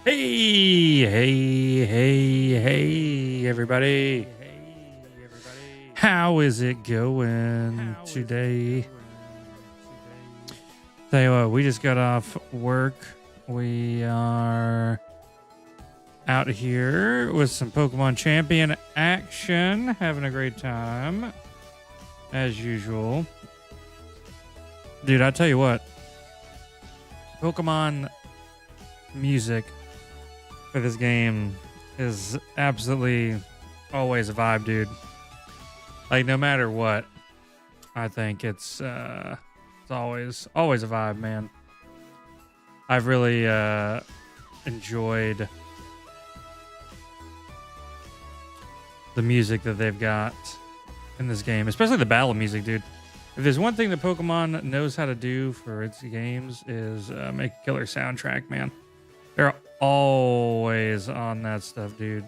Hey, everybody. How is it going today? Tell you what, we just got off work. We are out here with some Pokemon Champion action, having a great time, as usual. Dude, I tell you what, Pokemon music for this game is absolutely always a vibe, dude. Like, no matter what, I think it's always a vibe, man. I've really enjoyed the music that they've got in this game, especially the battle music, dude. If there's one thing that Pokemon knows how to do for its games is make a killer soundtrack, man. They're always on that stuff, dude.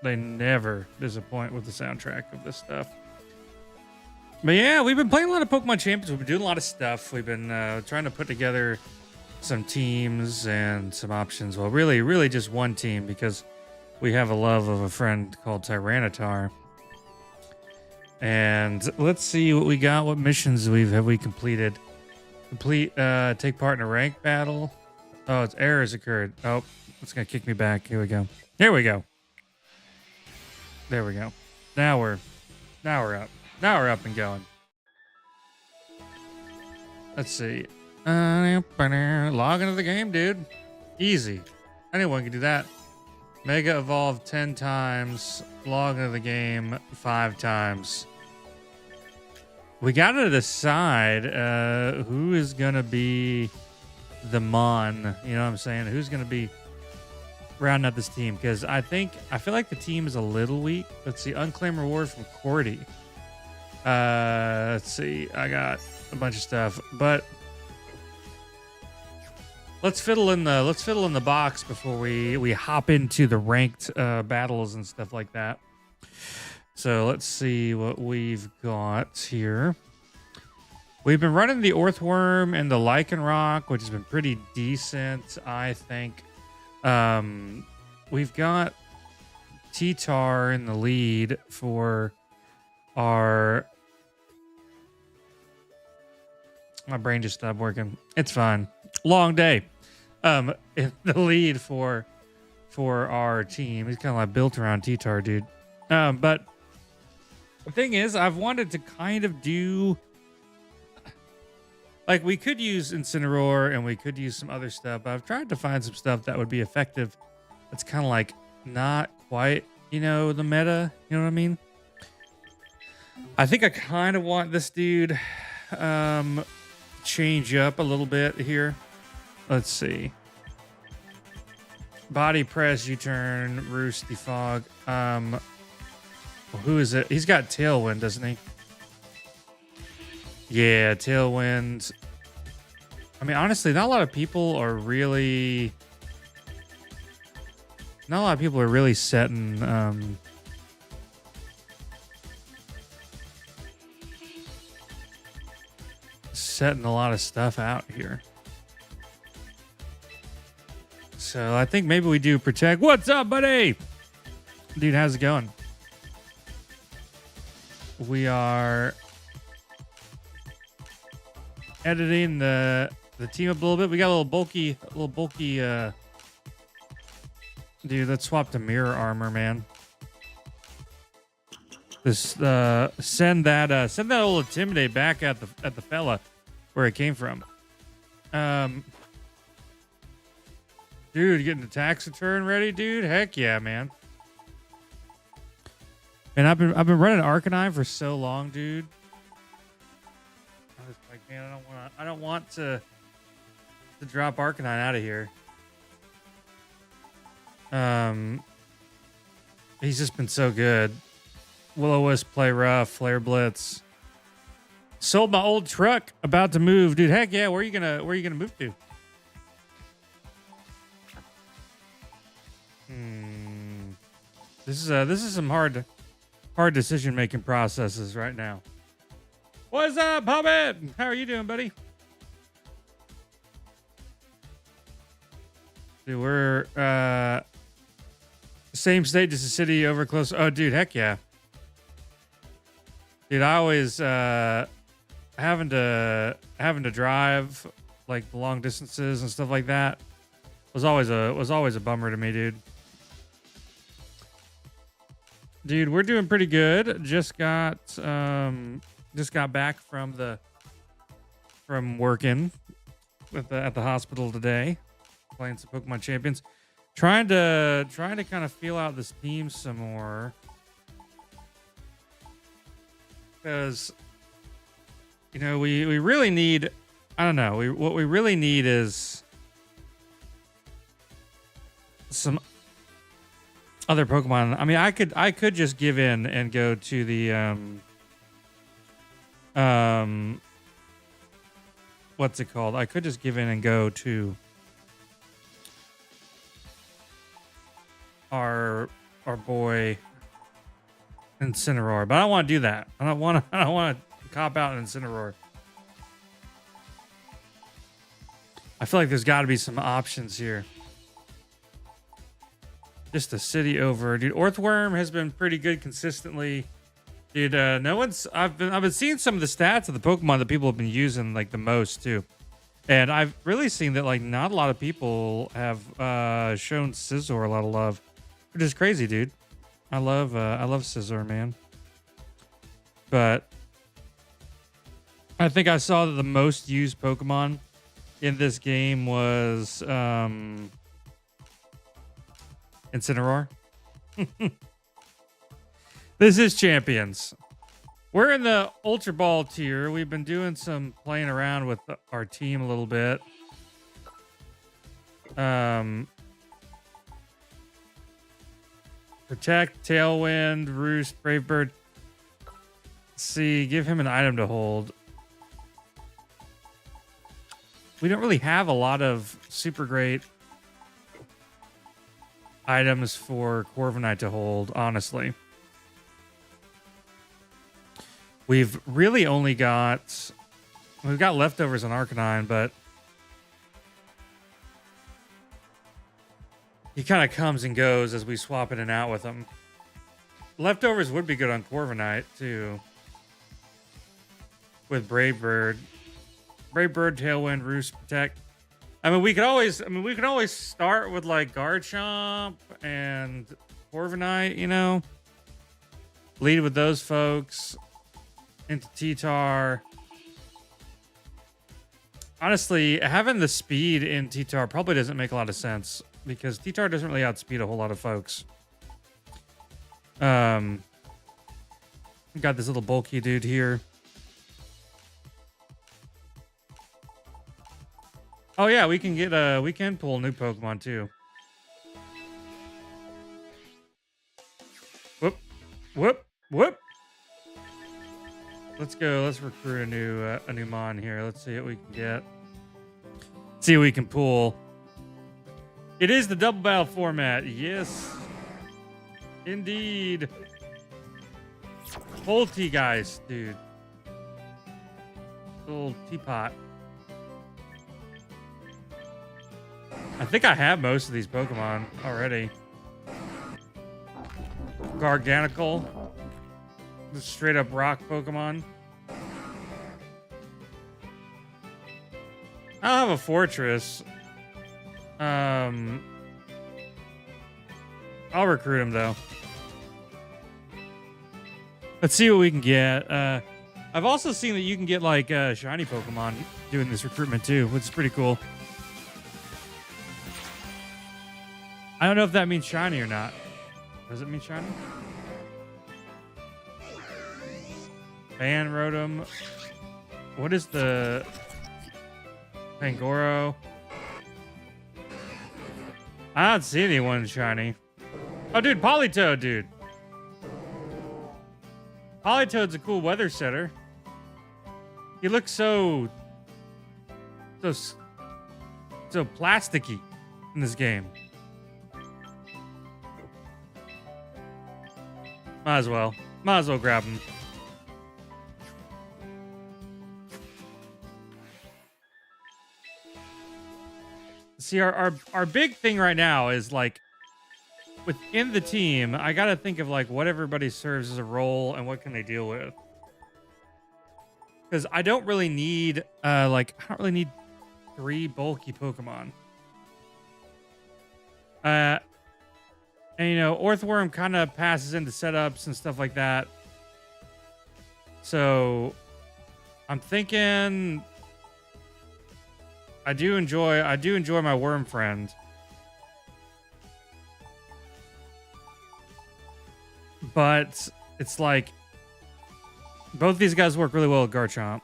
They never disappoint with the soundtrack of this stuff. But yeah, we've been playing a lot of Pokemon Champions. We've been doing a lot of stuff. We've been trying to put together some teams and some options. Well, really just one team, because we have a love of a friend called Tyranitar. And let's see what we got. What missions have we completed? Take part in a rank battle. Oh, it's errors occurred. Oh, it's gonna kick me back. Here we go. Here we go. There we go. Now we're up. Now we're up and going. Let's see. Log into the game, dude. Easy. Anyone can do that. Mega evolve 10 times. Log into the game 5 times. We got to decide who is gonna be the Mon, you know what I'm saying? Who's going to be rounding up this team? Because I feel like the team is a little weak. Let's see. Unclaimed reward from Cordy. Let's see. I got a bunch of stuff, but let's fiddle in the box before we hop into the ranked battles and stuff like that. So let's see what we've got here. We've been running the Earthworm and the Lycanroc, which has been pretty decent, I think. We've got T-Tar in the lead for our... My brain just stopped working. It's fine. Long day. In the lead for our team. He's kind of like built around T-Tar, dude. But the thing is, I've wanted to kind of do... Like, we could use Incineroar and we could use some other stuff, but I've tried to find some stuff that would be effective. It's kind of like not quite, the meta. You know what I mean? I think I kind of want this dude change up a little bit here. Let's see. Body press, U-turn, roost, defog. Who is it? He's got Tailwind, doesn't he? Yeah, Tailwind. I mean, honestly, not a lot of people are really setting setting a lot of stuff out here. So I think maybe we do protect. What's up, buddy? Dude, how's it going? We are editing the team up a little bit. We got a little bulky dude, let's swap to mirror armor, man. This send that old Intimidate back at the fella where it came from. Dude, getting the tax return ready, dude. Heck yeah, man. And I've been running Arcanine for so long, dude. I was like, man, I don't want to drop Arcanine out of here. He's just been so good. Will-O-Wisp, play rough, Flare Blitz. Sold my old truck, about to move, dude. Heck yeah, where are you gonna move to? This is some hard decision making processes right now. What's up, Hobbit? How are you doing, buddy? Dude, we're same state, just a city over close. Oh, dude, heck yeah. Dude, I always having to drive like long distances and stuff like that was always a bummer to me, dude. Dude, we're doing pretty good. Just got back from working at the hospital today, playing some Pokemon Champions, trying to kind of feel out this team some more, because you know we really need, I don't know, what we really need is some other Pokemon. I mean, I could just give in and go to the what's it called? I could just give in and go to our boy Incineroar, but I don't want to do that. I don't want to cop out in Incineroar. I feel like there's got to be some options here. Just a city over, dude. Orthworm has been pretty good consistently, dude. No one's. I've been seeing some of the stats of the Pokemon that people have been using like the most too, and I've really seen that like not a lot of people have shown Scizor a lot of love, which is crazy, dude. I love Scizor, man. But I think I saw that the most used Pokemon in this game was Incineroar. This is Champions. We're in the Ultra Ball tier. We've been doing some playing around with our team a little bit. Protect, Tailwind, Roost, Brave Bird. Let's see, give him an item to hold. We don't really have a lot of super great items for Corviknight to hold, honestly. We've really only got... We've got leftovers on Arcanine, but he kind of comes and goes as we swap in and out with him. Leftovers would be good on Corviknight, too. With Brave Bird. Brave Bird, Tailwind, Roost, Protect. I mean, we could always start with like Garchomp and Corviknight, you know, lead with those folks into T-Tar. Honestly, having the speed in T-Tar probably doesn't make a lot of sense because T-Tar doesn't really outspeed a whole lot of folks. We got this little bulky dude here. Oh yeah, we can get we can pull new Pokemon too. Whoop, whoop, whoop. Let's go. Let's recruit a new Mon here. Let's see what we can get. See what we can pull. It is the double battle format. Yes, indeed. Full tea, guys, dude. Little teapot. I think I have most of these Pokemon already. Garganical. Just straight up rock Pokemon. I don't have a fortress. I'll recruit him though. Let's see what we can get. I've also seen that you can get like shiny Pokemon doing this recruitment too, which is pretty cool. I don't know if that means shiny or not. Does it mean shiny? Ban Rotom. What is the Pangoro? I don't see anyone shiny. Oh, dude, Politoed, dude. Politoed's a cool weather setter. He looks so plasticky in this game. Might as well grab him. See, our big thing right now is like within the team, I got to think of like what everybody serves as a role and what can they deal with. Because I don't really need, I don't really need 3 bulky Pokemon. And you know, Orthworm kind of passes into setups and stuff like that. So I'm thinking I do enjoy my worm friend. But it's like both these guys work really well with Garchomp.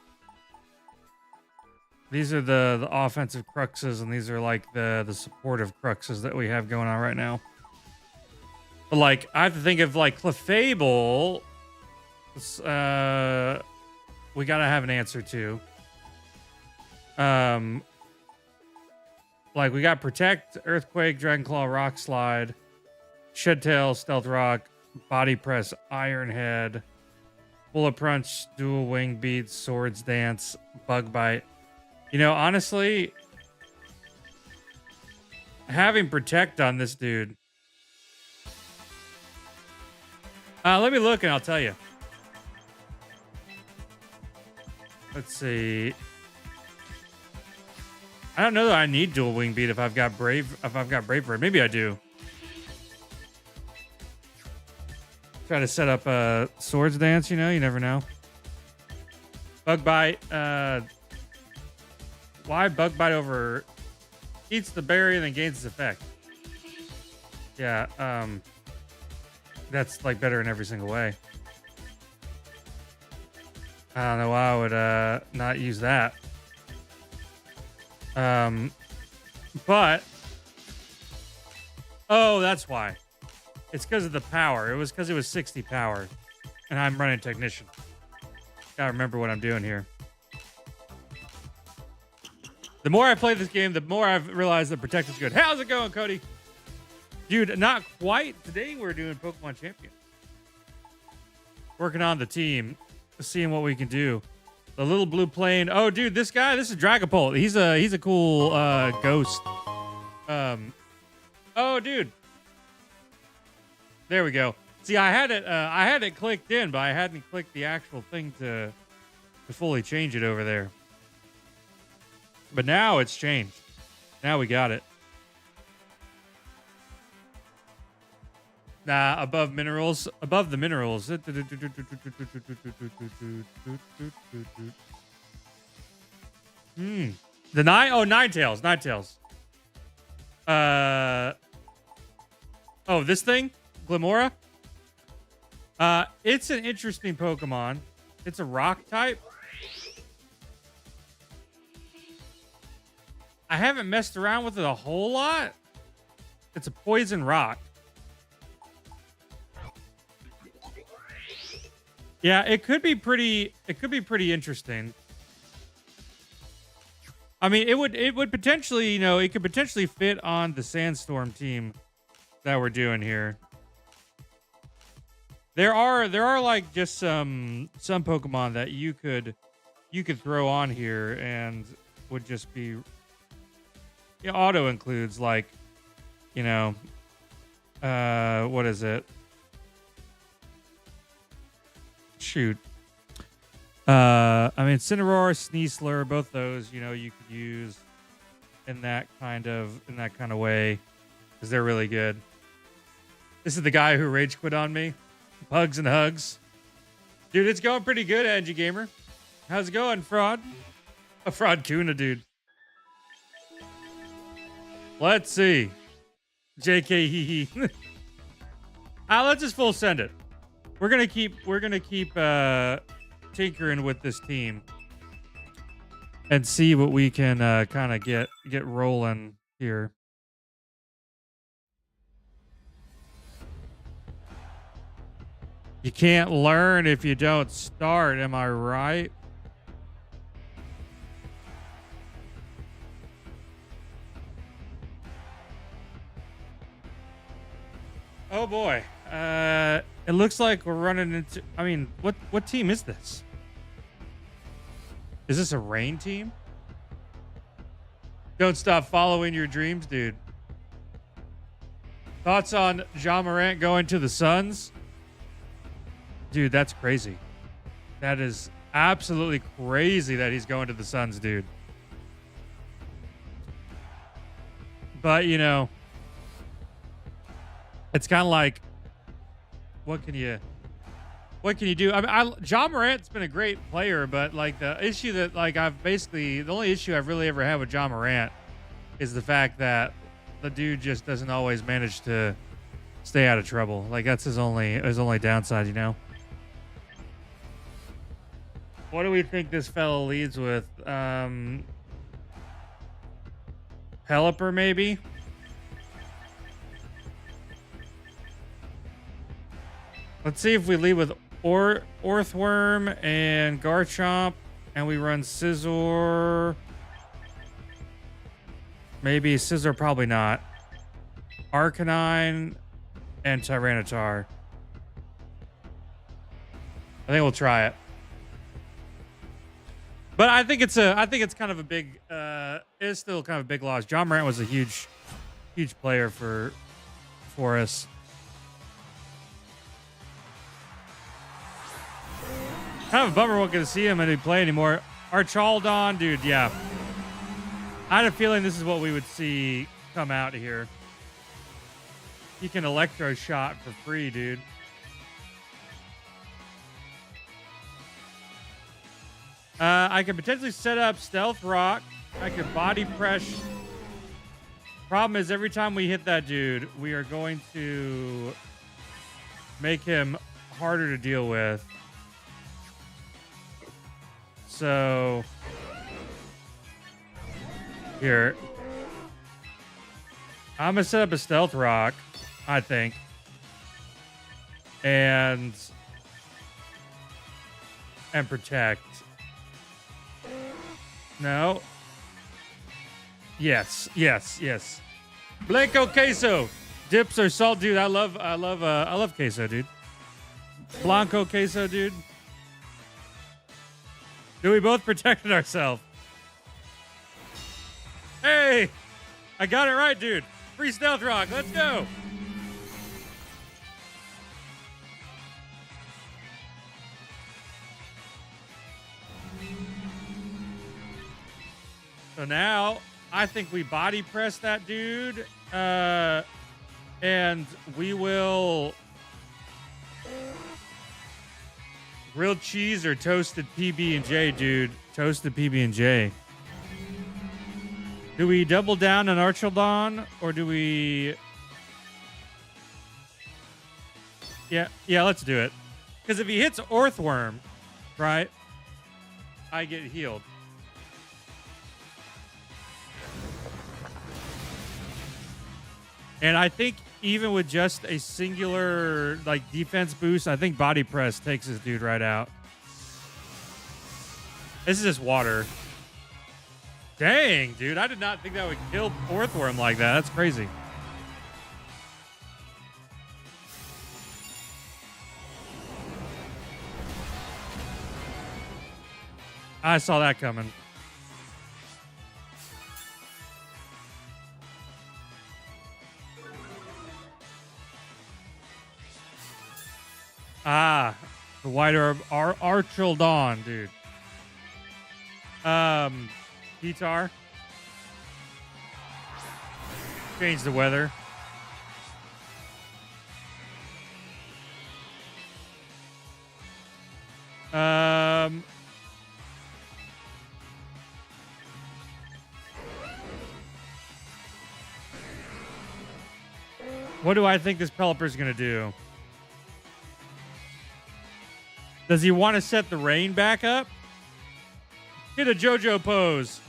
These are the offensive cruxes, and these are like the supportive cruxes that we have going on right now. But like I have to think of like Clefable. We gotta have an answer to. Like we got Protect, Earthquake, Dragon Claw, Rock Slide, Shed Tail, Stealth Rock, Body Press, Iron Head, Bullet Punch, Dual Wing Beat, Swords Dance, Bug Bite. You know, honestly, having Protect on this dude. Let me look and I'll tell you. Let's see. I don't know that I need Dual Wing Beat if I've got Brave Bird. Maybe I do. Try to set up a Swords Dance, you know, you never know. Bug Bite. Why Bug Bite over eats the berry and then gains its effect? Yeah, that's like better in every single way. I don't know why I would not use that. But oh, that's why. It's because of the power. It was because it was 60 power, and I'm running Technician. Gotta remember what I'm doing here. The more I play this game, the more I've realized that Protect is good. How's it going, Cody? Dude, not quite. Today we're doing Pokemon Champion. Working on the team, seeing what we can do. The little blue plane. Oh, dude, this guy, this is Dragapult. He's a cool ghost. Oh, dude. There we go. See, I had it clicked in, but I hadn't clicked the actual thing to fully change it over there. But now it's changed. Now we got it. Nah, above minerals. Above the minerals. The Ninetales. Ninetales. Oh, this thing? Glimora? It's an interesting Pokemon. It's a rock type. I haven't messed around with it a whole lot. It's a poison rock. Yeah, it could be pretty interesting. I mean, it would potentially, you know, it could potentially fit on the Sandstorm team that we're doing here. There are like just some Pokemon that you could throw on here and would just be, yeah, auto includes like, you know, what is it? Shoot. I mean, Cineroar, Sneasler, both those, you know, you could use in that kind of way because they're really good. This is the guy who rage quit on me. Pugs and hugs. Dude, it's going pretty good, Edgy Gamer. How's it going, Fraud? A Fraud Kuna, dude. Let's see. JK hee hee. Let's just full send it. We're gonna keep tinkering with this team and see what we can kind of get rolling here. You can't learn if you don't start, am I right? Oh boy. It looks like we're running into, I mean, what team is this? Is this a rain team? Don't stop following your dreams, dude. Thoughts on Ja Morant going to the Suns? Dude, that's crazy. That is absolutely crazy that he's going to the Suns, dude. But, you know, it's kind of like, what can you do? I mean, Ja Morant's been a great player, but like the issue that like the only issue I've really ever had with Ja Morant is the fact that the dude just doesn't always manage to stay out of trouble. Like that's his only downside, you know. What do we think this fellow leads with? Pelipper, maybe? Let's see if we lead with Orthworm and Garchomp, and we run Scizor. Maybe Scizor, probably not. Arcanine and Tyranitar. I think we'll try it. But I think it's kind of a big it's still kind of a big loss. Ja Morant was a huge player for us. Kind of a bummer won't get to see him and play anymore. Archaldon, dude, yeah. I had a feeling this is what we would see come out here. He can electro shot for free, dude. I could potentially set up Stealth Rock. I could body press. Problem is, every time we hit that dude, we are going to make him harder to deal with. So, here. I'm going to set up a Stealth Rock, I think. And protect. No. Yes. Blanco queso. Dips or salt, dude. I love queso, dude. Blanco queso, dude. Dude, we both protected ourselves. Hey, I got it right, dude. Free Stealth Rock. Let's go. So now I think we body press that dude, and we will grilled cheese or toasted PB&J, dude. Toasted PB&J. Do we double down on Archildon or do we? Yeah, let's do it. Because if he hits Orthworm, right, I get healed. And I think even with just a singular like defense boost, I think body press takes this dude right out. This is just water. Dang, dude. I did not think that would kill Orthworm like that. That's crazy. I saw that coming. Ah, the White Herb Archildon, dude. Guitar. Change the weather. What do I think this Pelipper is going to do? Does he want to set the rain back up? Hit a JoJo pose.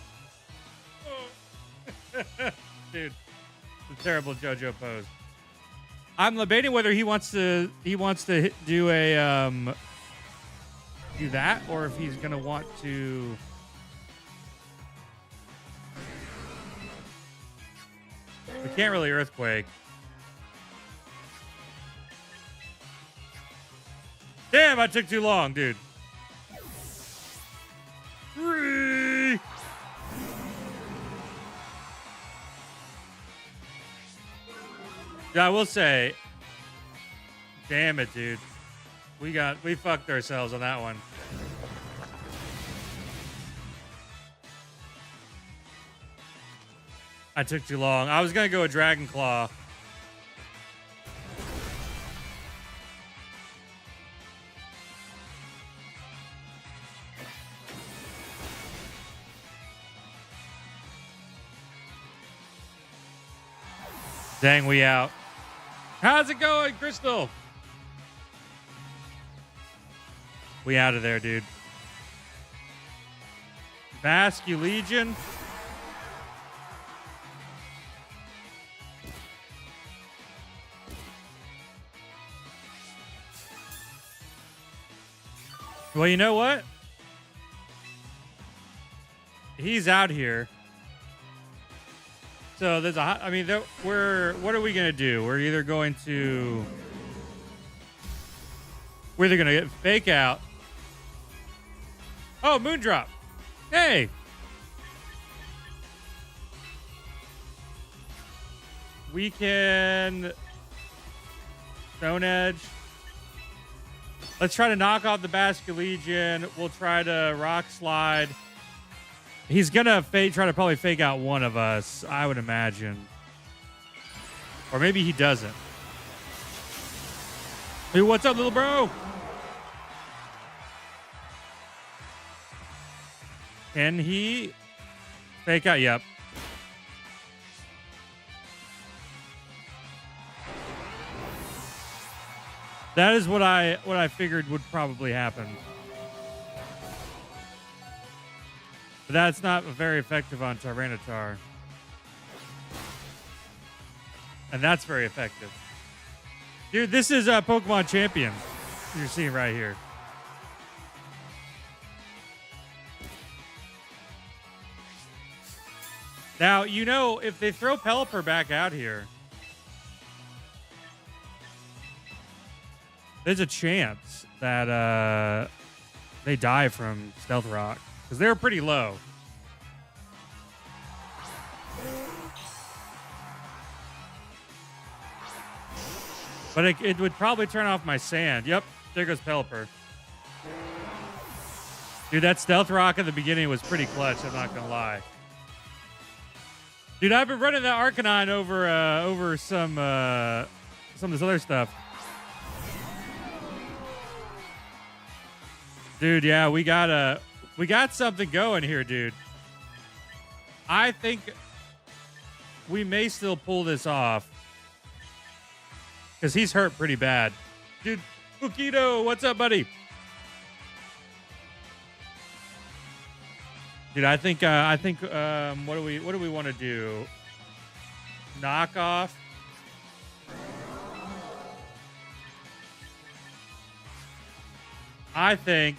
Dude, it's a terrible JoJo pose. I'm debating whether he wants to do a do that or if he's gonna want to. We can't really earthquake. Damn, I took too long, dude. Yeah, I will say, damn it, dude. We fucked ourselves on that one. I took too long. I was gonna go a Dragon Claw. Dang, we out. How's it going, Crystal? We out of there, dude. Basque Legion. Well, you know what? He's out here. So there's what are we going to do? We're either going to get fake out. Oh, Moondrop. Hey. We can Stone Edge. Let's try to knock off the Basque Legion. We'll try to Rock Slide. He's gonna try to probably fake out one of us, I would imagine. Or maybe he doesn't. Hey, what's up, little bro? Can he fake out? Yep. That is what I figured would probably happen. But that's not very effective on Tyranitar. And that's very effective. Dude, this is Pokemon Champion. You're seeing right here. Now, you know, if they throw Pelipper back out here, there's a chance that they die from Stealth Rock. Because they're pretty low. But it would probably turn off my sand. Yep, there goes Pelipper. Dude, that Stealth Rock at the beginning was pretty clutch, I'm not going to lie. Dude, I've been running that Arcanine over some of this other stuff. Dude, yeah, we got something going here, dude. I think we may still pull this off. Because he's hurt pretty bad. Dude, Bukito, what's up, buddy? Dude, I think what do we want to do? Knock off. I think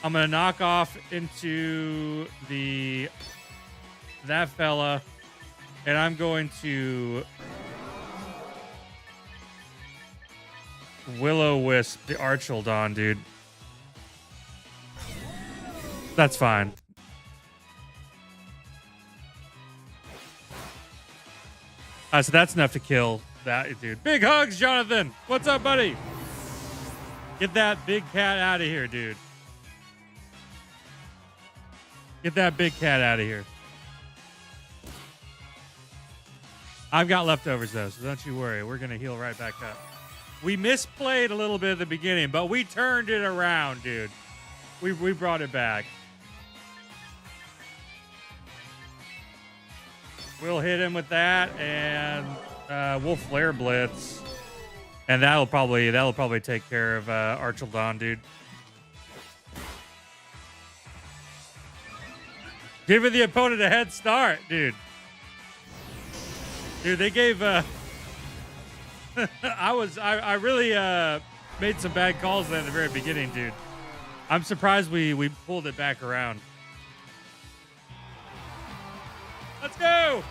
I'm gonna knock off into that fella, and I'm going to Will-O-Wisp the Archildon, dude. That's fine. So that's enough to kill that dude. Big hugs, Jonathan. What's up, buddy? Get that big cat out of here, dude. Get that big cat out of here. I've got leftovers, though, so don't you worry. We're going to heal right back up. We misplayed a little bit at the beginning, but we turned it around, dude. We brought it back. We'll hit him with that, and we'll Flare Blitz. And that'll probably take care of Archildon, dude. Giving the opponent a head start, dude. Dude, they gave I really made some bad calls there at the very beginning, dude. I'm surprised we pulled it back around. Let's go.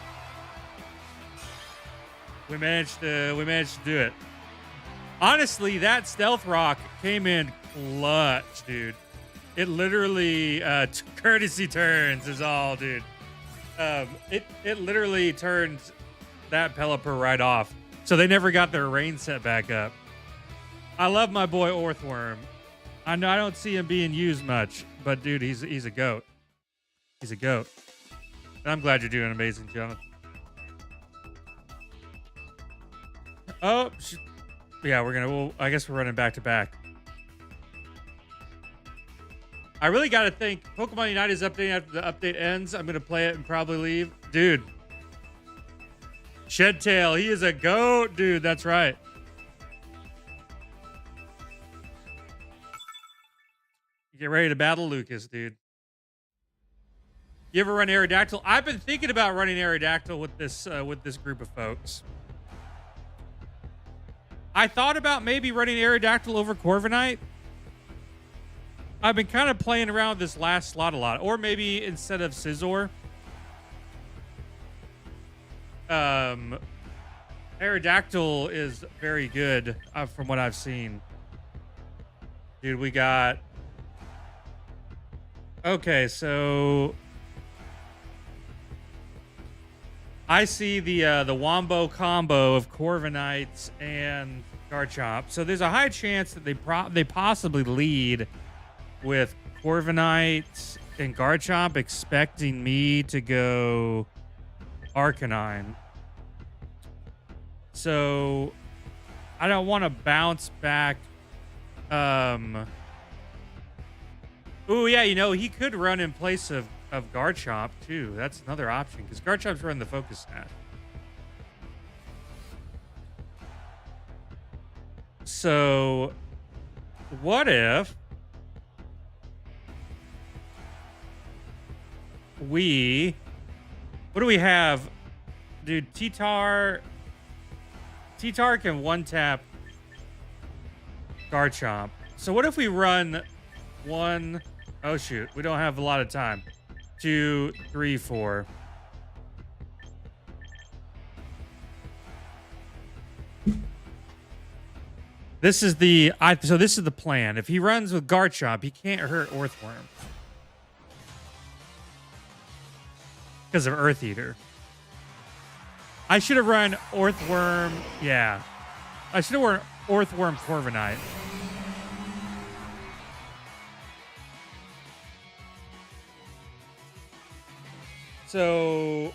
We managed to do it. Honestly, that Stealth Rock came in clutch, dude. It literally courtesy turns is all, dude. It literally turned that Pelipper right off. So they never got their rain set back up. I love my boy Orthworm. I know I don't see him being used much, but dude, he's a goat. He's a goat. And I'm glad you're doing amazing, Jonathan. Oh, yeah, I guess we're running back to back. I really got to think. Pokemon Unite is updating after the update ends. I'm going to play it and probably leave. Dude. Shedtail, he is a goat, dude. That's right. Get ready to battle Lucas, dude. You ever run Aerodactyl? I've been thinking about running Aerodactyl with this group of folks. I thought about maybe running Aerodactyl over Corviknight. I've been kind of playing around with this last slot a lot. Or maybe instead of Scizor. Aerodactyl is very good from what I've seen. Dude, we got... Okay, so... I see the Wombo combo of Corviknight and Garchomp. So there's a high chance that they possibly lead with Corviknight and Garchomp, expecting me to go Arcanine. So I don't want to bounce back. Oh yeah, you know, he could run in place of Garchomp too. That's another option because Garchomp's running the Focus Sash. So what if what do we have? Dude, T-Tar can one-tap Garchomp. So what if we run one... Oh, shoot. We don't have a lot of time. 2, 3, 4. This is the... So this is the plan. If he runs with Garchomp, he can't hurt Orthworm. Because of Earth Eater. I should have run Orthworm. Yeah. I should have run Orthworm Corviknight. So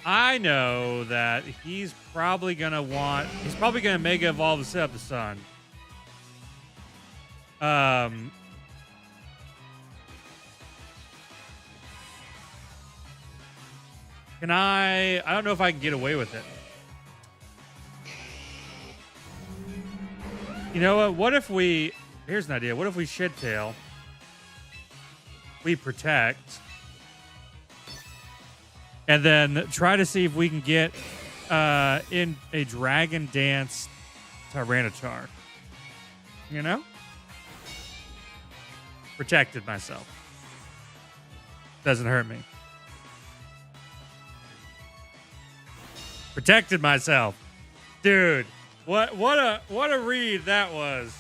I know that he's probably going to Mega Evolve to set up the Sun. I don't know if I can get away with it. You know what? What if here's an idea. What if we Shedtail? We protect. And then try to see if we can get in a Dragon Dance Tyranitar. You know? Protected myself. Doesn't hurt me. Protected myself. Dude, what a read that was.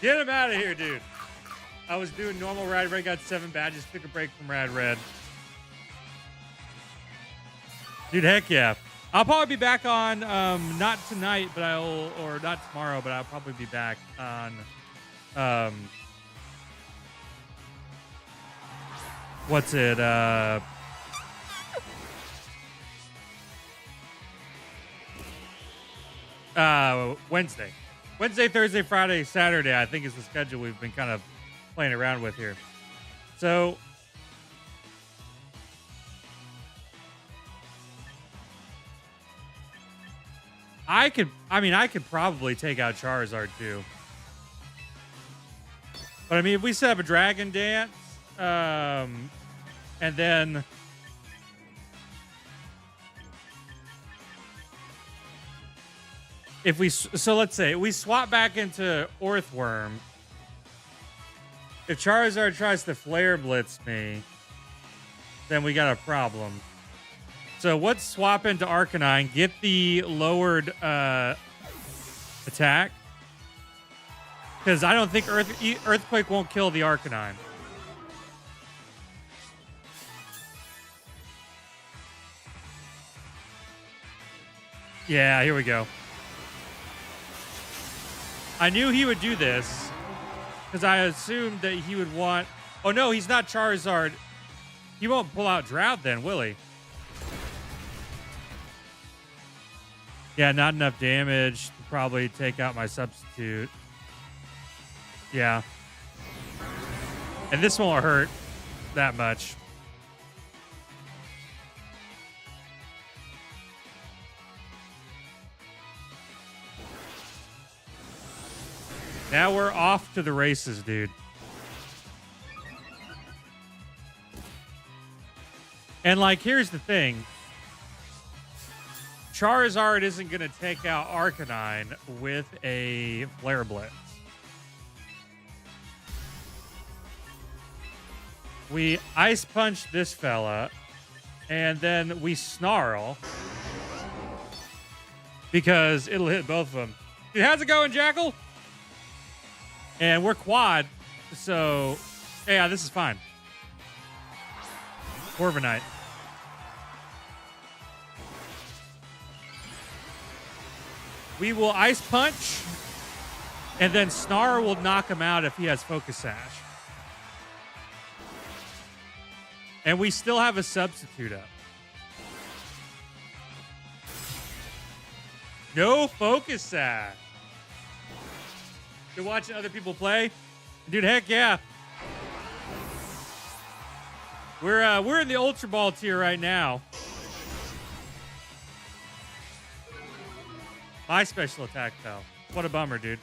Get him out of here, dude. I was doing normal Rad Red, got 7 badges, took a break from Rad Red. Dude, heck yeah. I'll probably be back on, not tonight, but or not tomorrow, but I'll probably be back on, what's it, Wednesday, Thursday, Friday, Saturday, I think is the schedule we've been kind of playing around with here. So I could probably take out Charizard too. But I mean, if we set up a Dragon Dance, and then let's say we swap back into Orthworm. If Charizard tries to Flare Blitz me, then we got a problem. So let's swap into Arcanine, get the lowered attack. Because I don't think Earthquake won't kill the Arcanine. Yeah, here we go. I knew he would do this because I assumed that he would want... Oh, no, he's not Charizard. He won't pull out Drought then, will he? Yeah, not enough damage to probably take out my substitute. Yeah. And this won't hurt that much. Now we're off to the races, dude. And, like, here's the thing. Charizard isn't going to take out Arcanine with a Flare Blitz. We Ice Punch this fella, and then we Snarl. Because it'll hit both of them. Dude, how's it going, Jackal? And we're quad, so... Yeah, this is fine. Corviknight. We will Ice Punch, and then Snarl will knock him out if he has Focus Sash. And we still have a substitute up. No Focus Sash. You're watching other people play? Dude, heck yeah. We're in the Ultra Ball tier right now. My special attack fell. What a bummer, dude.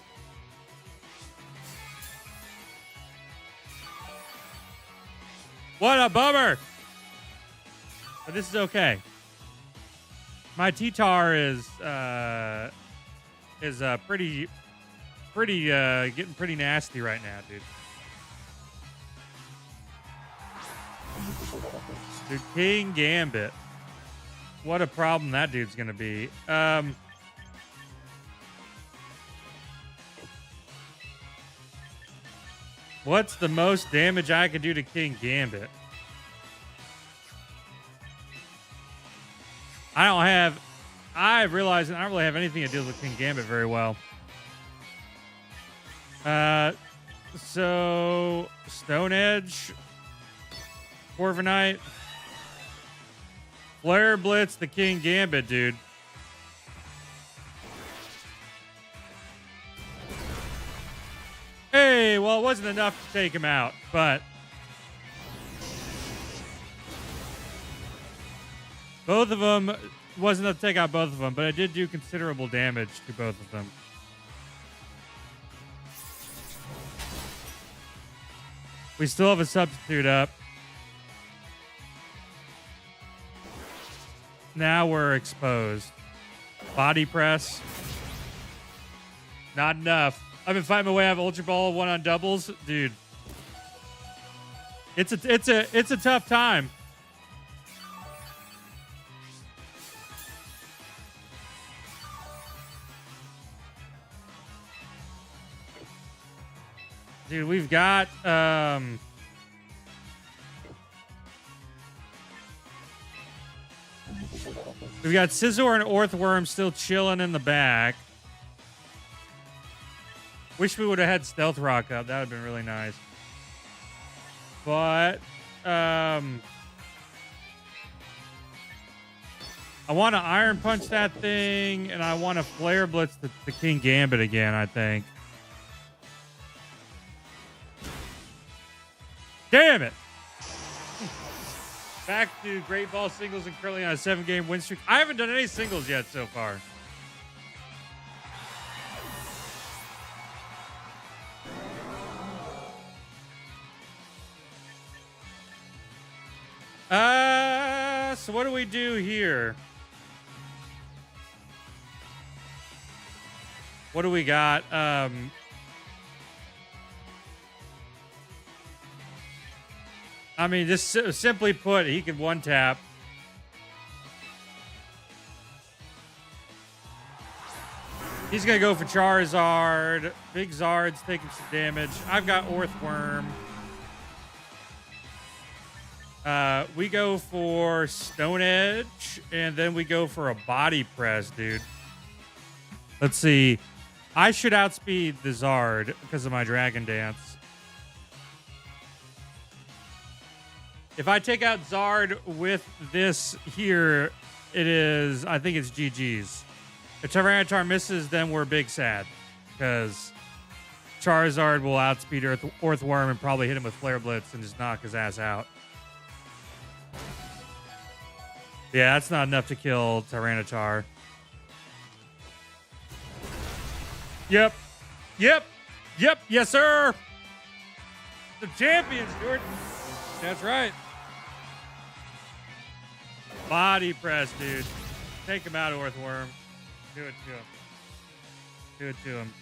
What a bummer. But this is okay. My T-Tar is pretty getting pretty nasty right now, dude. Dude, King Gambit. What a problem that dude's gonna be. What's the most damage I could do to King Gambit? I realize I don't really have anything that deals with King Gambit very well. So Stone Edge, Corviknight, Flare Blitz, the King Gambit, dude. Hey, well, it wasn't enough to take him out, but both of them wasn't enough to take out both of them, but I did do considerable damage to both of them. We still have a substitute up. Now we're exposed. Body press. Not enough. I've been fighting my way out of Ultra Ball 1 on doubles. Dude. It's a tough time. Dude, we've got Scizor and Orthworm still chilling in the back. Wish we would have had Stealth Rock up. That would have been really nice. But I want to Iron Punch that thing, and I want to Flare Blitz the King Gambit again, I think. Damn it! Back to Great Ball singles and currently on a 7-game win streak. I haven't done any singles yet so far. So what do we do here? What do we got? I mean, just simply put, he can one-tap. He's going to go for Charizard. Big Zard's taking some damage. I've got Orthworm. We go for Stone Edge, and then we go for a Body Press, dude. Let's see. I should outspeed the Zard because of my Dragon Dance. If I take out Zard with this here, I think it's GG's. If Tyranitar misses, then we're big sad. Because Charizard will outspeed Earthworm and probably hit him with Flare Blitz and just knock his ass out. Yeah, that's not enough to kill Tyranitar. Yep. Yes, sir. The champions, Jordan. That's right. Body press, dude. Take him out, Earthworm. Do it to him.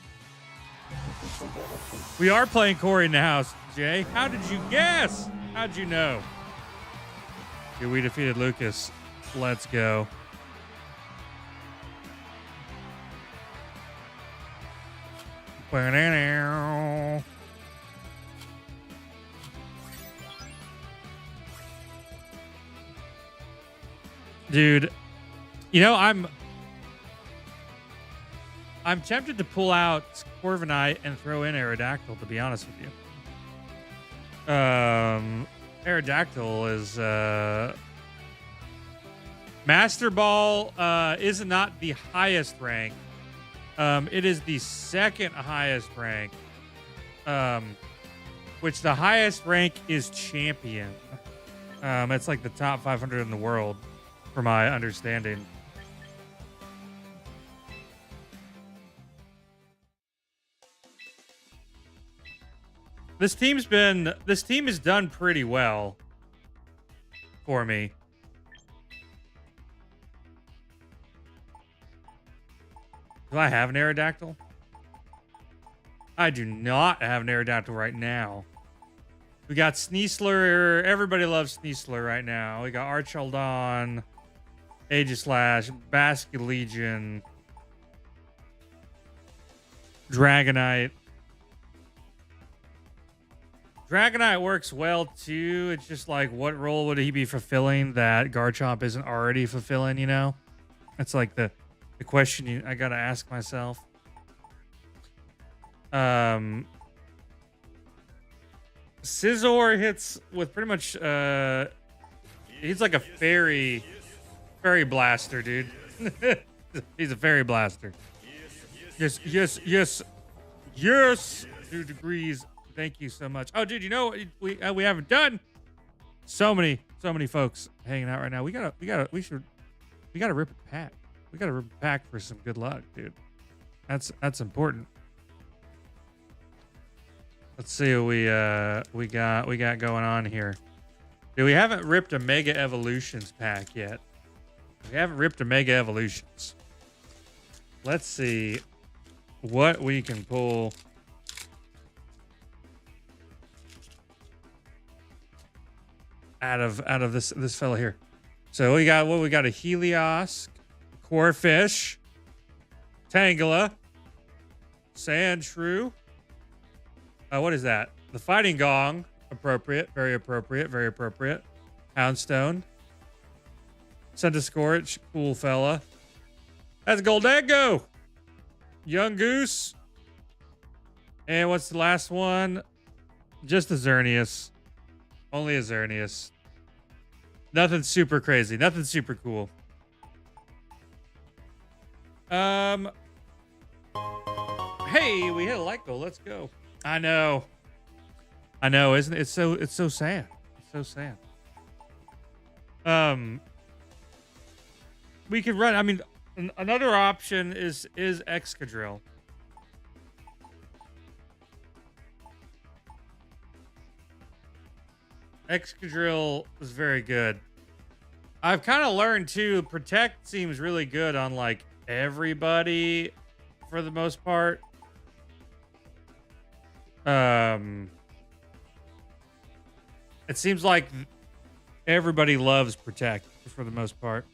We are playing Corey in the house, Jay. How did you guess? How'd you know? Dude, we defeated Lucas. Let's go. Dude, you know, I'm tempted to pull out Corviknight and throw in Aerodactyl, to be honest with you. Aerodactyl is Master Ball is not the highest rank. It is the second highest rank. Which the highest rank is Champion. It's like the top 500 in the world, from my understanding. This team has done pretty well for me. Do I have an Aerodactyl? I do not have an Aerodactyl right now. We got Sneasler. Everybody loves Sneasler right now. We got Archaldon, Aegislash, Basculegion, Dragonite. Dragonite works well too. It's just like, what role would he be fulfilling that Garchomp isn't already fulfilling, you know? That's like the question I gotta ask myself. Scizor hits with pretty much he's like a fairy blaster, dude. He's a fairy blaster. Yes. 2 degrees. Thank you so much. Oh, dude, you know we haven't done so many folks hanging out right now. We gotta rip a pack. We gotta rip a pack for some good luck, dude. That's important. Let's see what we got going on here. Dude, we haven't ripped a Mega Evolutions pack yet. We haven't ripped a Mega Evolutions. Let's see what we can pull. Out of this fella here. So we got a Helios, Corphish, Tangela, Sandshrew. What is that? The Fighting Gong. Appropriate. Very appropriate. Very appropriate. Houndstone. Centiskorch. Cool fella. That's Goldango. Young Goose. And what's the last one? Just a Xerneas. Only a Xerneas. Nothing super crazy. Nothing super cool. Hey, we hit a like goal. Let's go. I know, isn't it? It's so sad. It's so sad. We could run. I mean, another option is Excadrill. Excadrill is very good. I've kind of learned too, Protect seems really good on like everybody for the most part. It seems like everybody loves Protect for the most part.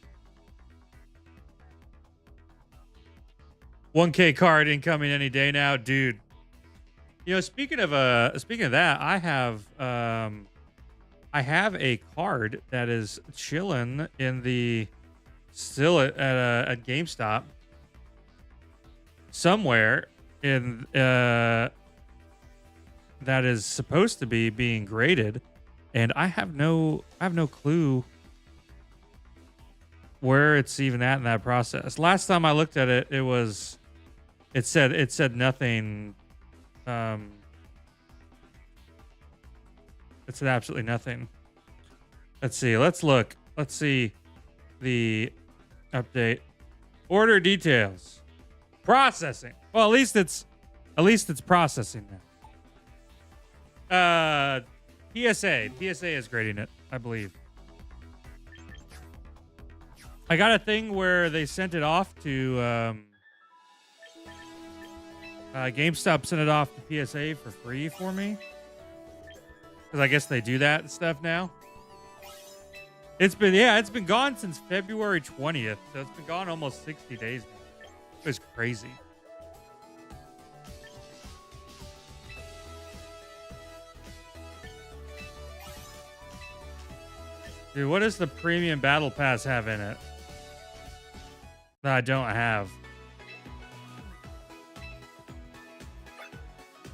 1K card incoming any day now, dude. You know, speaking of that, I have a card that is chilling in the still at GameStop. somewhere in that is supposed to be being graded, and I have no clue where it's even at in that process. Last time I looked at it, it said nothing. It said absolutely nothing. Let's see. Let's look. Let's see the update. Order details. Processing. Well, at least it's processing now. PSA is grading it, I believe. I got a thing where they sent it off to GameStop sent it off to PSA for free for me. Because I guess they do that stuff now. It's been gone since February 20th. So it's been gone almost 60 days now. It was crazy. Dude, what does the premium battle pass have in it that I don't have?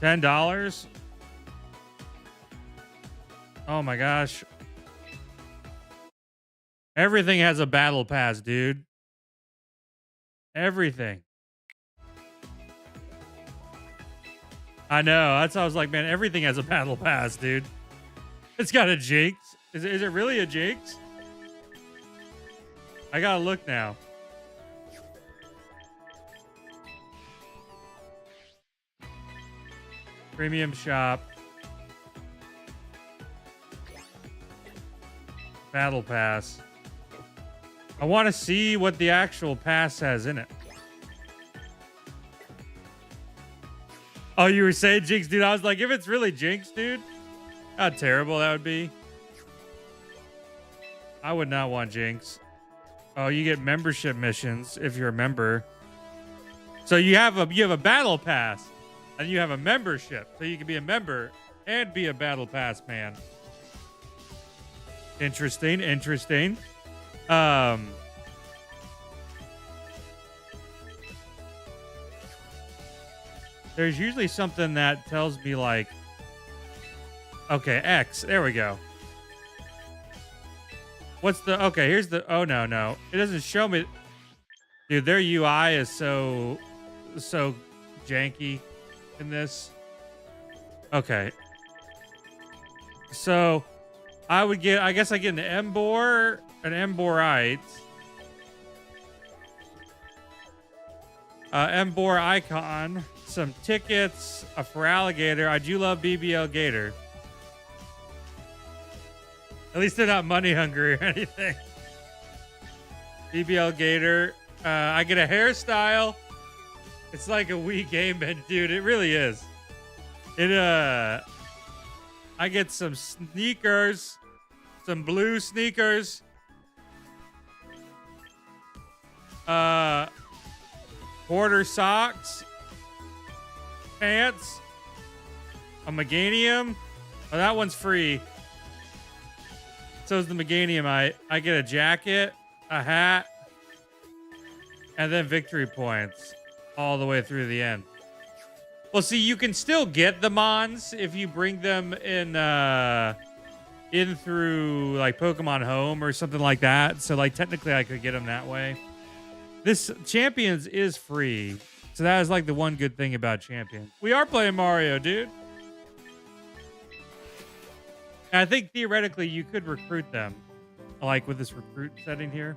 $10? Oh my gosh. Everything has a battle pass, dude. Everything. I know. That's how I was like, man, everything has a battle pass, dude. It's got a Jinx. Is it really a Jinx? I gotta look now. Premium shop. Battle pass. I want to see what the actual pass has in it. Oh, you were saying Jinx, dude? I was like, if it's really Jinx, dude, how terrible that would be. I would not want Jinx. Oh, you get membership missions if you're a member. So you have a battle pass and you have a membership. So you can be a member and be a battle pass man. Interesting. There's usually something that tells me like, okay, X, there we go. What's the, okay, here's the, oh no. It doesn't show me. Dude, their UI is so janky in this. Okay. So I guess I get an Embor, an Emborite. Embor icon, some tickets, a Feraligatr. I do love BBL Gator. At least they're not money hungry or anything. BBL Gator. I get a hairstyle. It's like a Wii Game Band, dude. It really is. I get some sneakers, some blue sneakers. Quarter socks, pants, a Meganium. Oh, that one's free. So is the Meganium. I get a jacket, a hat, and then victory points all the way through the end. Well, see, you can still get the Mons if you bring them in through like Pokemon Home or something like that. So like technically I could get them that way. This Champions is free. So that is like the one good thing about Champions. We are playing Mario, dude. And I think theoretically you could recruit them, like with this recruit setting here.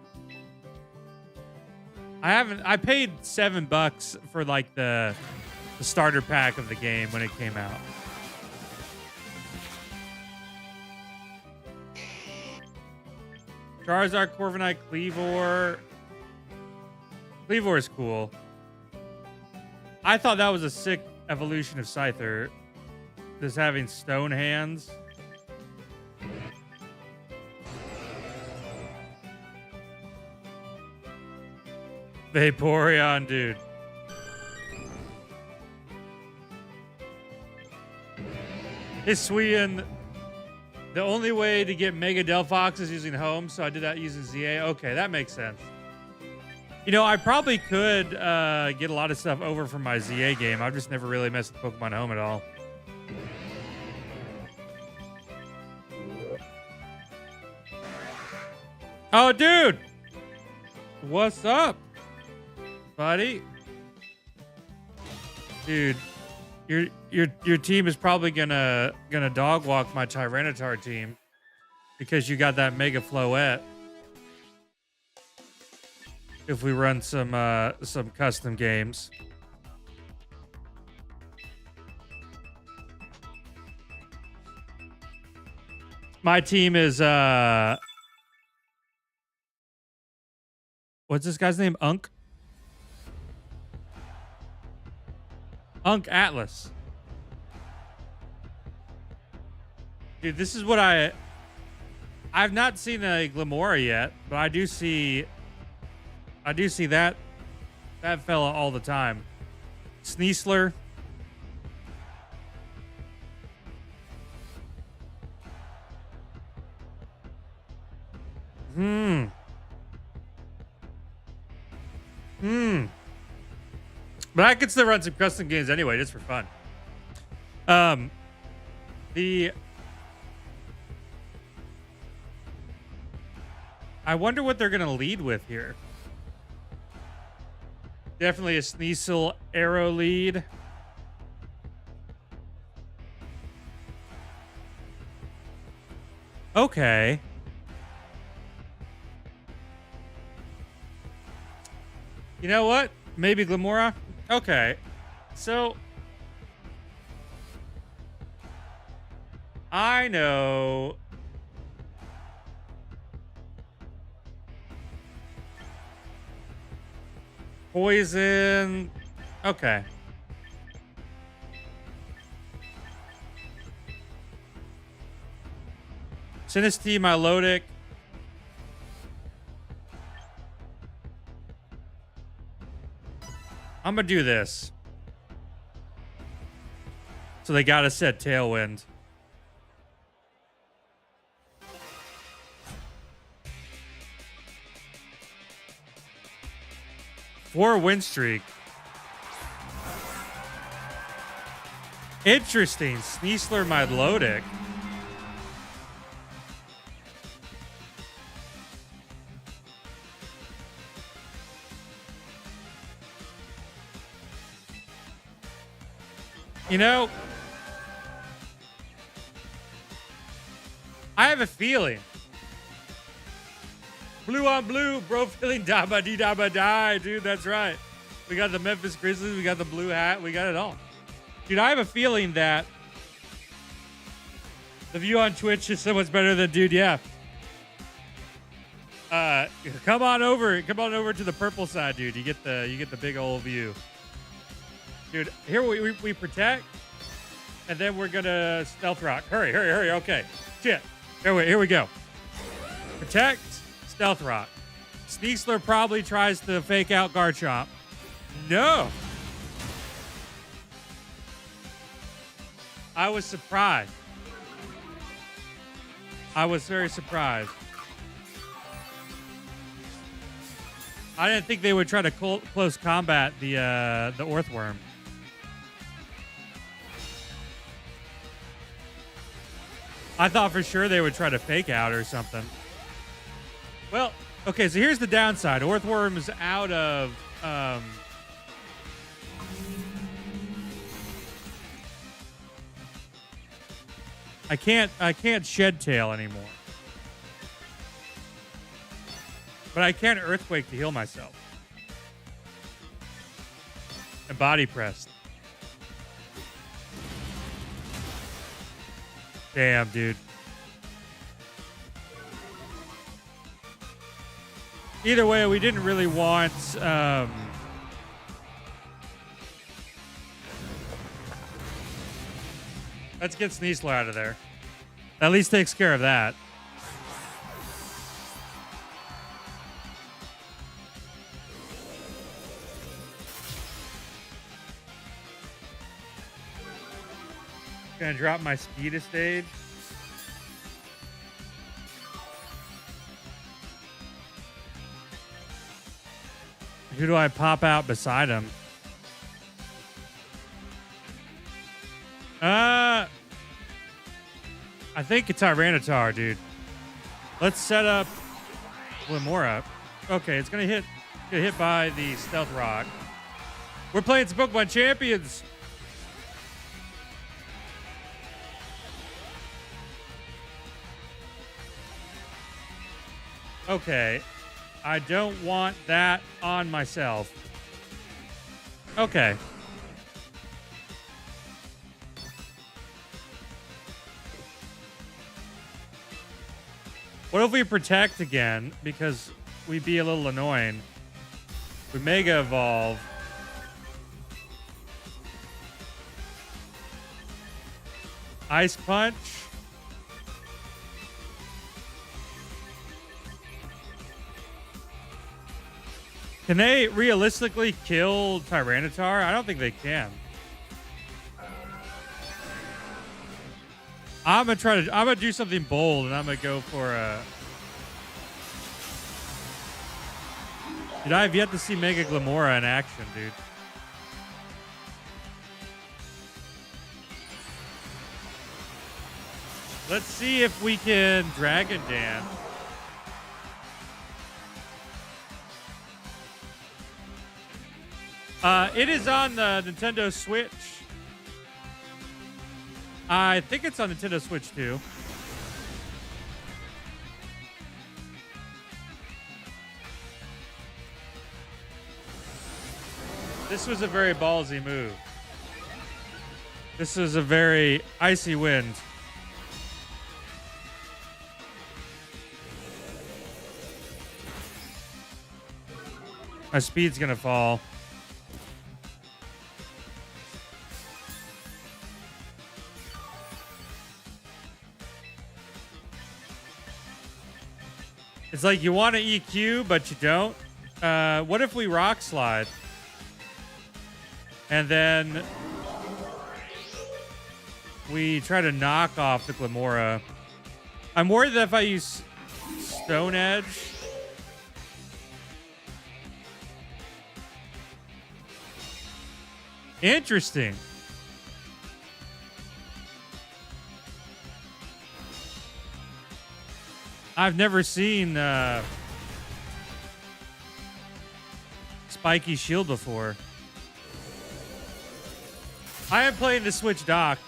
I paid $7 for like the starter pack of the game when it came out. Charizard, Corviknight, Kleavor. Kleavor is cool. I thought that was a sick evolution of Scyther. Just having stone hands. Vaporeon, dude. Hisuian. The only way to get Mega Delphox is using Home, so I did that using ZA. Okay, that makes sense. You know, I probably could get a lot of stuff over from my ZA game. I've just never really messed with Pokemon Home at all. Oh, dude! What's up, buddy? Dude, your team is probably gonna dog walk my Tyranitar team because you got that Mega Floette. If we run some custom games. My team is what's this guy's name? Unk Atlas. Dude, this is what I've not seen a Glamora yet, but I do see that fella all the time. Sneasler. But I could still run some custom games anyway, just for fun. I wonder what they're gonna lead with here. Definitely a Sneasel arrow lead. Okay. You know what? Maybe Glamora? Okay. So I know Poison. Okay. Sinistea, Milotic. I'm gonna do this. So they gotta set Tailwind. For a win streak. Interesting. Sneasler, Milotic. You know, I have a feeling. Blue on blue, bro, feeling da-ba-dee-da-ba-die, dude, that's right. We got the Memphis Grizzlies, we got the blue hat, we got it all. Dude, I have a feeling that the view on Twitch is so much better than Dude, yeah. Come on over to the purple side, dude. You get the big old view. Dude, here we protect, and then we're gonna stealth rock. Hurry, okay. Shit. Here we go. Protect, stealth rock. Sneasler probably tries to fake out Garchomp. No. I was surprised. I was very surprised. I didn't think they would try to close combat the Orthworm. I thought for sure they would try to fake out or something. Well, okay, so here's the downside. Orthworm is out of I can't shed tail anymore. But I can Earthquake to heal myself. And Body Press. Damn, dude. Either way, we didn't really want... Let's get Sneasler out of there. That at least takes care of that. Gonna drop my speed of stage. Who do I pop out beside him? I think it's Tyranitar, dude. Let's set up Glimora. Okay, it's gonna get hit by the Stealth Rock. We're playing some Pokemon Champions. Okay, I don't want that on myself. Okay. What if we protect again? Because we'd be a little annoying. We Mega Evolve. Ice Punch. Can they realistically kill Tyranitar? I don't think they can. I'm gonna do something bold, and I'm gonna go for a. Dude, I have yet to see Mega Glimora in action, dude. Let's see if we can Dragon Dance. It is on the Nintendo Switch. I think it's on Nintendo Switch too. This was a very ballsy move. This was a very icy wind. My speed's gonna fall. It's like you want to EQ, but you don't. What if we Rock Slide? And then we try to knock off the Glimora. I'm worried that if I use Stone Edge... Interesting. I've never seen Spiky Shield before. I am playing the Switch dock.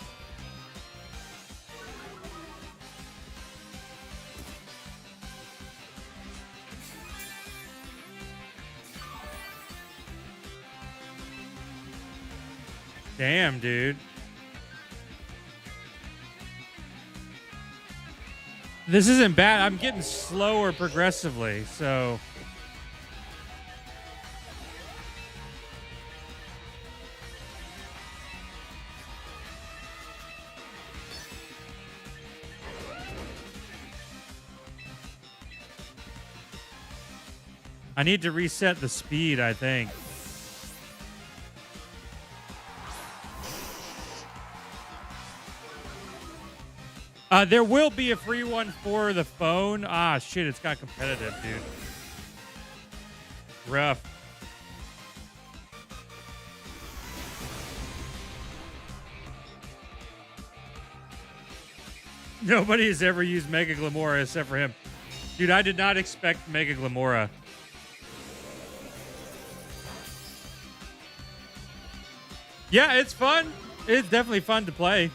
Damn, dude. This isn't bad. I'm getting slower progressively, so... I need to reset the speed, I think. There will be a free one for the phone. Ah, shit, it's got competitive, dude. Rough. Nobody has ever used Mega Glimora except for him. Dude, I did not expect Mega Glimora. Yeah, it's fun. It's definitely fun to play.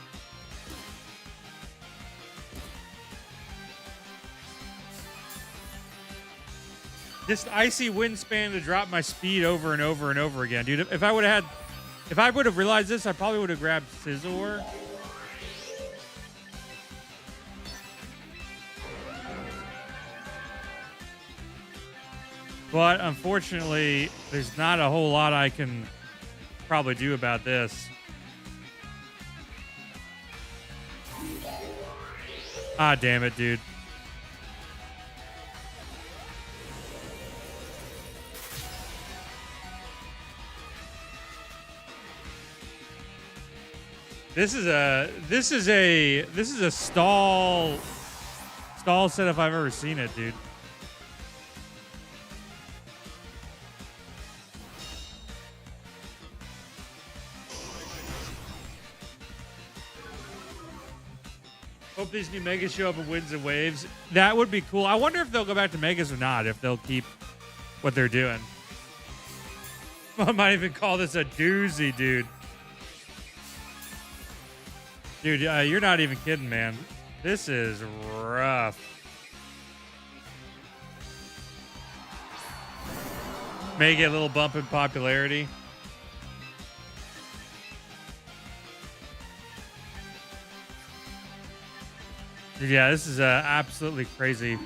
This icy wind span to drop my speed over and over and over again, dude. If I would have realized this, I probably would have grabbed Scizor. But unfortunately, there's not a whole lot I can probably do about this. Ah, damn it, dude. This is a stall set if I've ever seen it, dude. hope these new megas show up in winds and waves. That would be cool. I wonder if they'll go back to megas or not, if they'll keep what they're doing. I might even call this a doozy, dude. Dude, you're not even kidding, man. This is rough. May get a little bump in popularity. Yeah, this is absolutely crazy.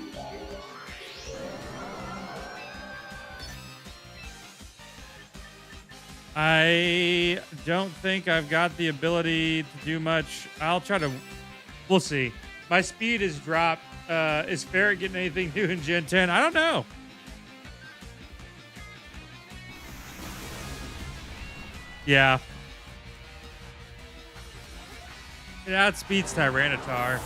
I don't think I've got the ability to do much. I'll try to... We'll see. My speed is dropped. Is Ferret getting anything new in Gen 10? I don't know. Yeah. It outspeeds Tyranitar.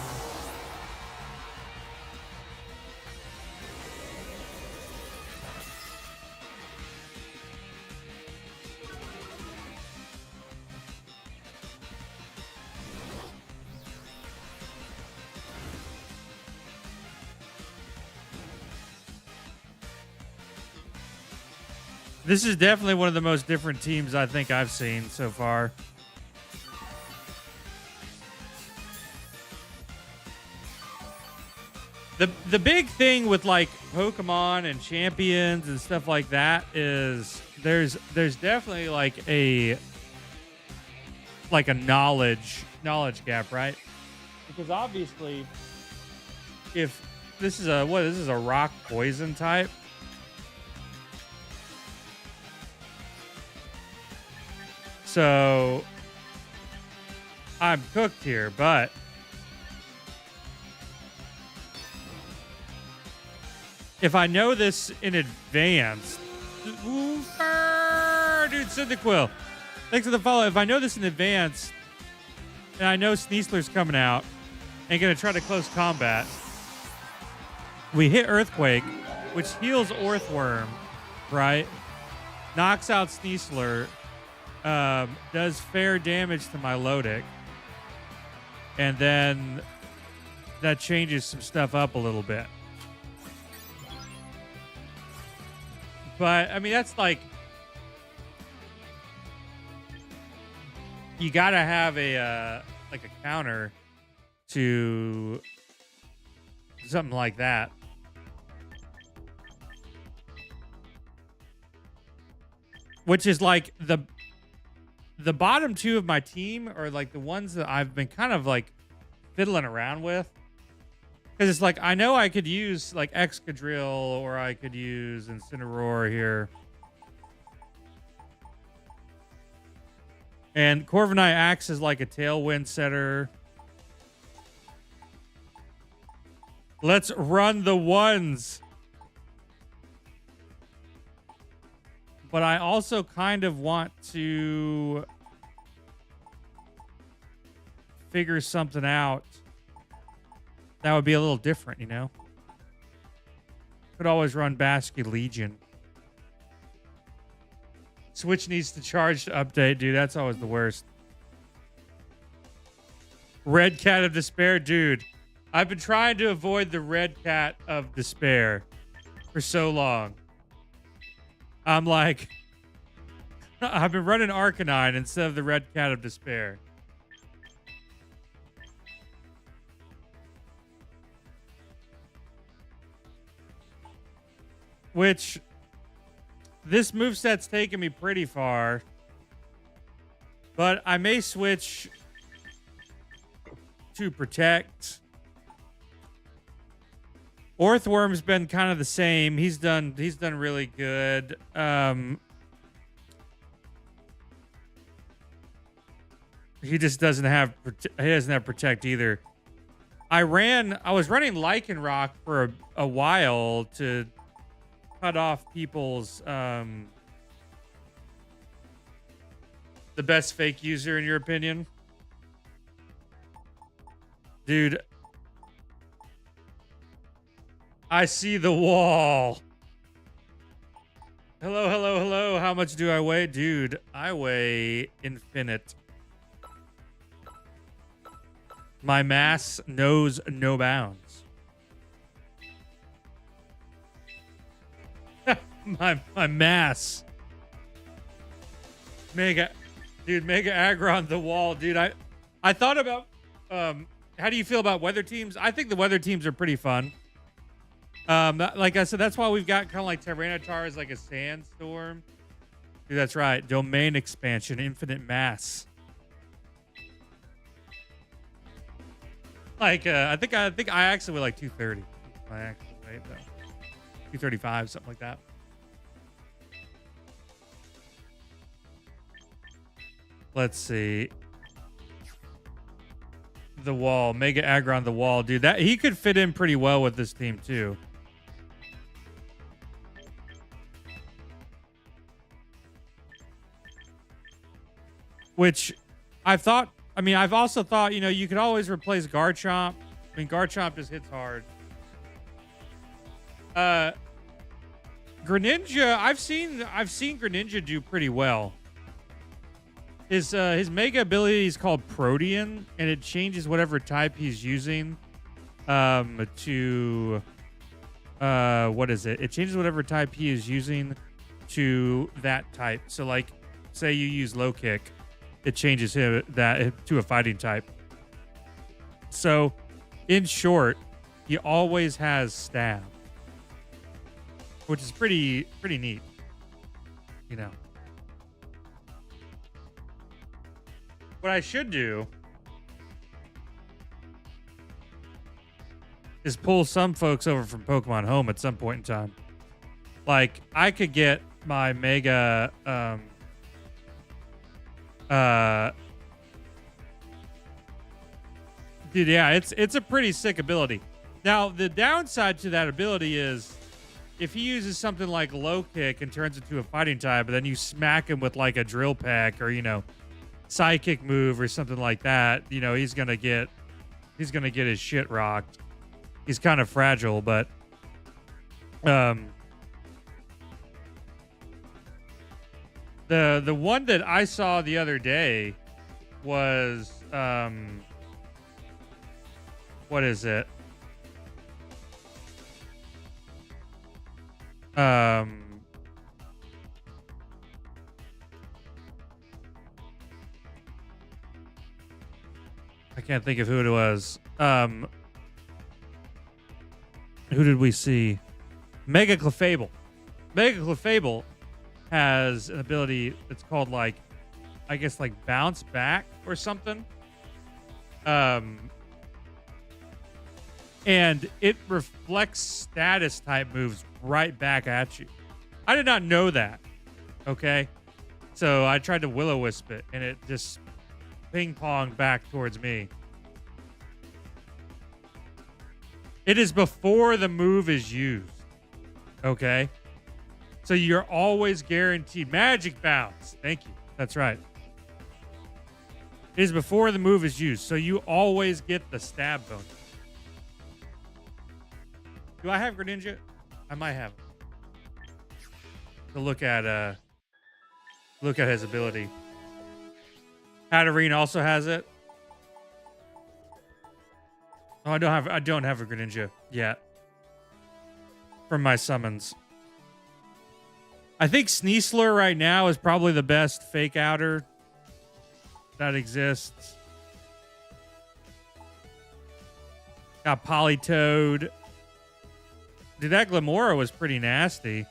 This is definitely one of the most different teams I think I've seen so far. The big thing with like Pokemon and champions and stuff like that is there's definitely like a knowledge gap, right? Because obviously if this is a rock poison type. So I'm cooked here, but if I know this in advance, dude, Cyndaquil, thanks for the follow. If I know this in advance, and I know Sneasler's coming out and gonna try to close combat, we hit Earthquake, which heals Orthworm, right? Knocks out Sneasler. Does fair damage to my Lodic, and then that changes some stuff up a little bit. But I mean, that's like, you gotta have a like a counter to something like that. Which is like the bottom two of my team are like the ones that I've been kind of like fiddling around with. Because it's like, I know I could use like Excadrill or I could use Incineroar here. And Corviknight acts as like a tailwind setter. Let's run the ones. But I also kind of want to figure something out that would be a little different, you know? Could always run Basky Legion. Switch needs to charge to update, dude. That's always the worst. Red Cat of Despair, dude. I've been trying to avoid the Red Cat of Despair for so long. I'm like, I've been running Arcanine instead of the Red Cat of Despair. Which, this moveset's taken me pretty far. But I may switch to Protect. Orthworm's been kind of the same. He's done really good. He just doesn't have Protect either. I was running Lycanroc for a while to cut off people's the best fake user in your opinion. Dude, I see the wall. Hello, hello, hello. How much do I weigh? Dude, I weigh infinite. My mass knows no bounds. my mass. Mega aggro on the wall, dude. I thought about how do you feel about weather teams? I think the weather teams are pretty fun. Like I said, that's why we've got kind of like Tyranitar as like a sandstorm. Dude, that's right. Domain expansion, infinite mass. Like I think I actually went like 230. I actually right though. 235, something like that. Let's see. The wall, Mega Aggro on the wall, dude. That he could fit in pretty well with this team too. Which I've thought. I mean, I've also thought, you know, you could always replace Garchomp. I mean, Garchomp just hits hard. Greninja, I've seen Greninja do pretty well. His mega ability is called Protean, and it changes whatever type he's using to what is it? It changes whatever type he is using to that type. So like say you use low kick, it changes him that to a fighting type. So in short, he always has stab, which is pretty neat, you know. What I should do is pull some folks over from Pokemon Home at some point in time. Like I could get my Mega dude, yeah, it's a pretty sick ability. Now, the downside to that ability is if he uses something like low kick and turns it to a fighting type, but then you smack him with like a drill peck or, you know, sidekick move or something like that, you know, he's gonna get his shit rocked. He's kind of fragile, but the one that I saw the other day was what is it? I can't think of who it was. Who did we see? Mega Clefable. Mega Clefable has an ability that's called like, I guess like bounce back or something. And it reflects status type moves right back at you. I did not know that. Okay. So I tried to Will-O-Wisp it and it just ping pong back towards me. It is before the move is used. Okay. So you're always guaranteed magic bounce. Thank you. That's right. It is before the move is used. So you always get the stab bonus. Do I have Greninja? I might have it. To look at his ability. Hatterene also has it. Oh, I don't have a Greninja yet. From my summons. I think Sneasler right now is probably the best fake outer that exists. Got Politoed. Dude, that Glamora was pretty nasty.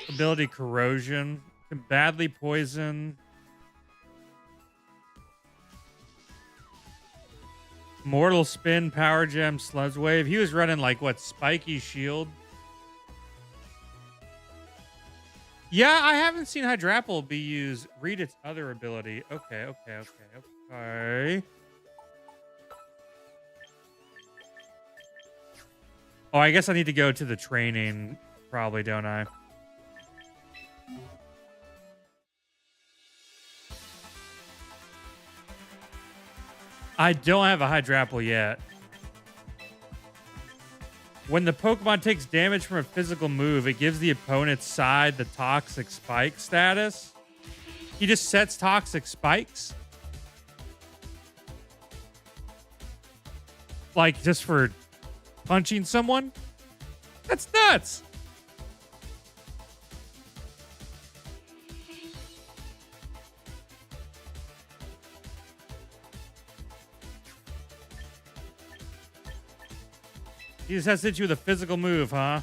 Ability Corrosion. Can badly poison. Mortal Spin, Power Gem, Sludge Wave. He was running like what? Spiky Shield. Yeah, I haven't seen Hydrapple be used. Read its other ability. Okay. Oh, I guess I need to go to the training, probably, don't I? I don't have a Hydrapple yet. When the Pokemon takes damage from a physical move, it gives the opponent's side the toxic spike status. He just sets toxic spikes. Like, just for punching someone? That's nuts. He just has to hit you with a physical move, huh?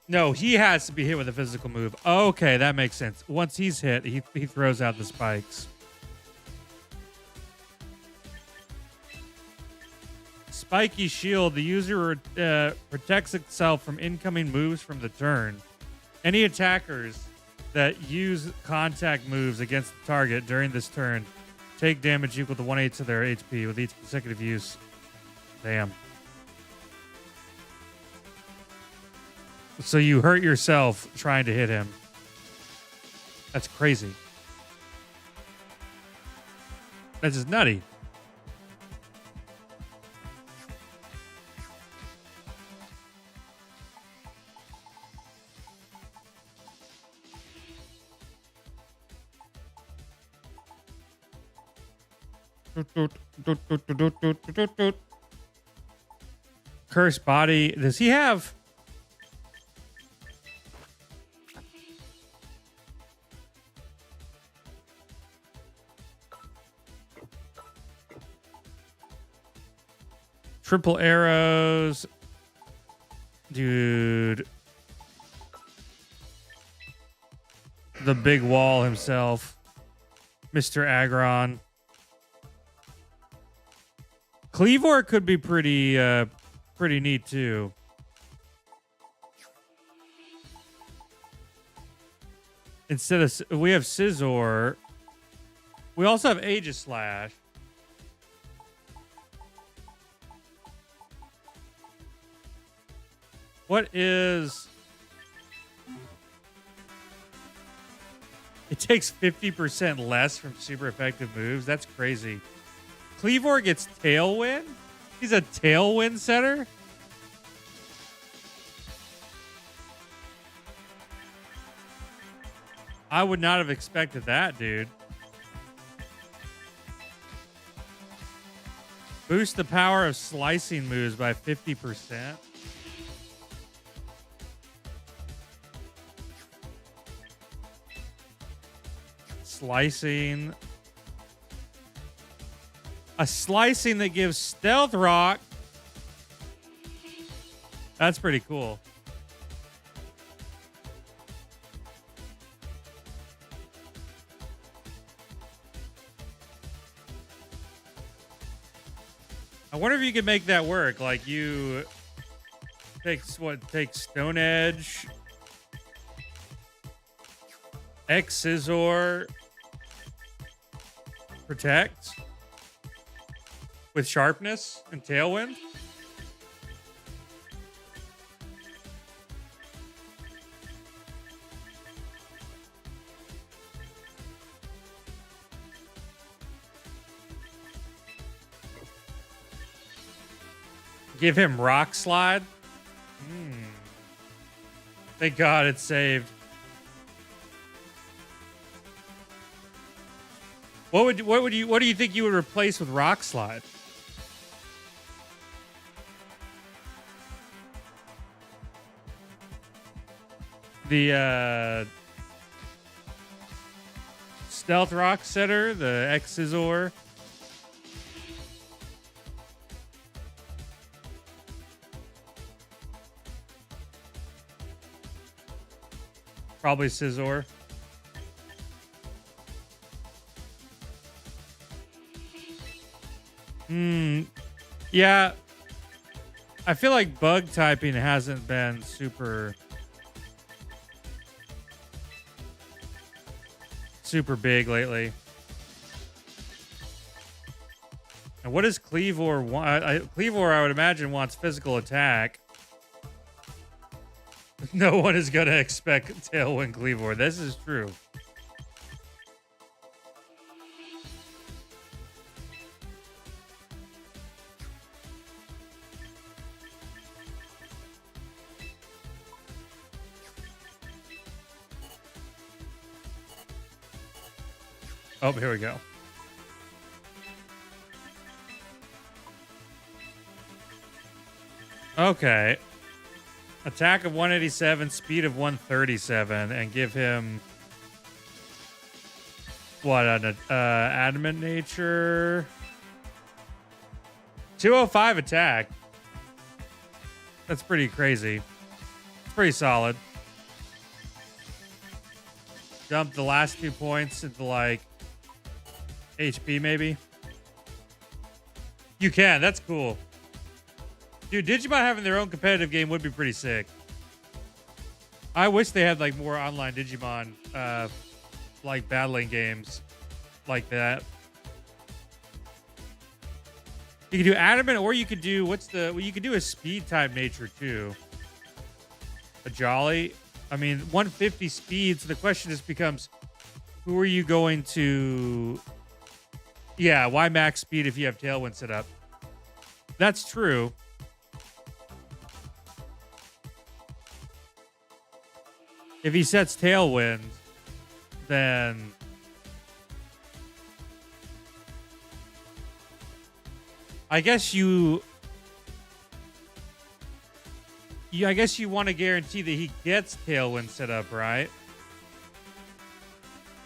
No, he has to be hit with a physical move. Okay, that makes sense. Once he's hit, he throws out the spikes. Spiky shield. The user protects itself from incoming moves from the turn. Any attackers that use contact moves against the target during this turn take damage equal to 1/8 of their HP with each consecutive use. Damn. So you hurt yourself trying to hit him. That's crazy. That's just nutty. Cursed body. Does he have... triple arrows? Dude. The big wall himself. Mr. Aggron. Cleavor could be pretty neat too. Instead of, we have Scizor. We also have Aegislash. What is... It takes 50% less from super effective moves. That's crazy. Cleavor gets Tailwind? He's a Tailwind setter? I would not have expected that, dude. Boost the power of slicing moves by 50%. Slicing. A slicing that gives Stealth Rock. That's pretty cool. I wonder if you could make that work. Like you take Stone Edge, X Scizor, Protect with Sharpness and Tailwind. Give him Rock Slide. Thank God it's saved. What do you think you would replace with Rock Slide? The Stealth Rock setter, the X Scizor. Probably Scizor. Yeah. I feel like bug typing hasn't been super big lately. And what does Cleavor want? Cleavor, I would imagine, wants physical attack. No one is going to expect Tailwind Cleavor. This is true. Oh, here we go. Okay. Attack of 187, speed of 137, and give him what? An adamant nature. 205 attack. That's pretty crazy. It's pretty solid. Dump the last 2 points into like HP maybe. You can. That's cool. Dude, Digimon having their own competitive game would be pretty sick. I wish they had like more online Digimon like battling games like that. You could do adamant, or you could do you could do a speed type nature too. A jolly. I mean, 150 speed, so the question just becomes, who are you going to... Yeah, why max speed if you have Tailwind set up? That's true. If he sets Tailwind, then... I guess you want to guarantee that he gets Tailwind set up, right?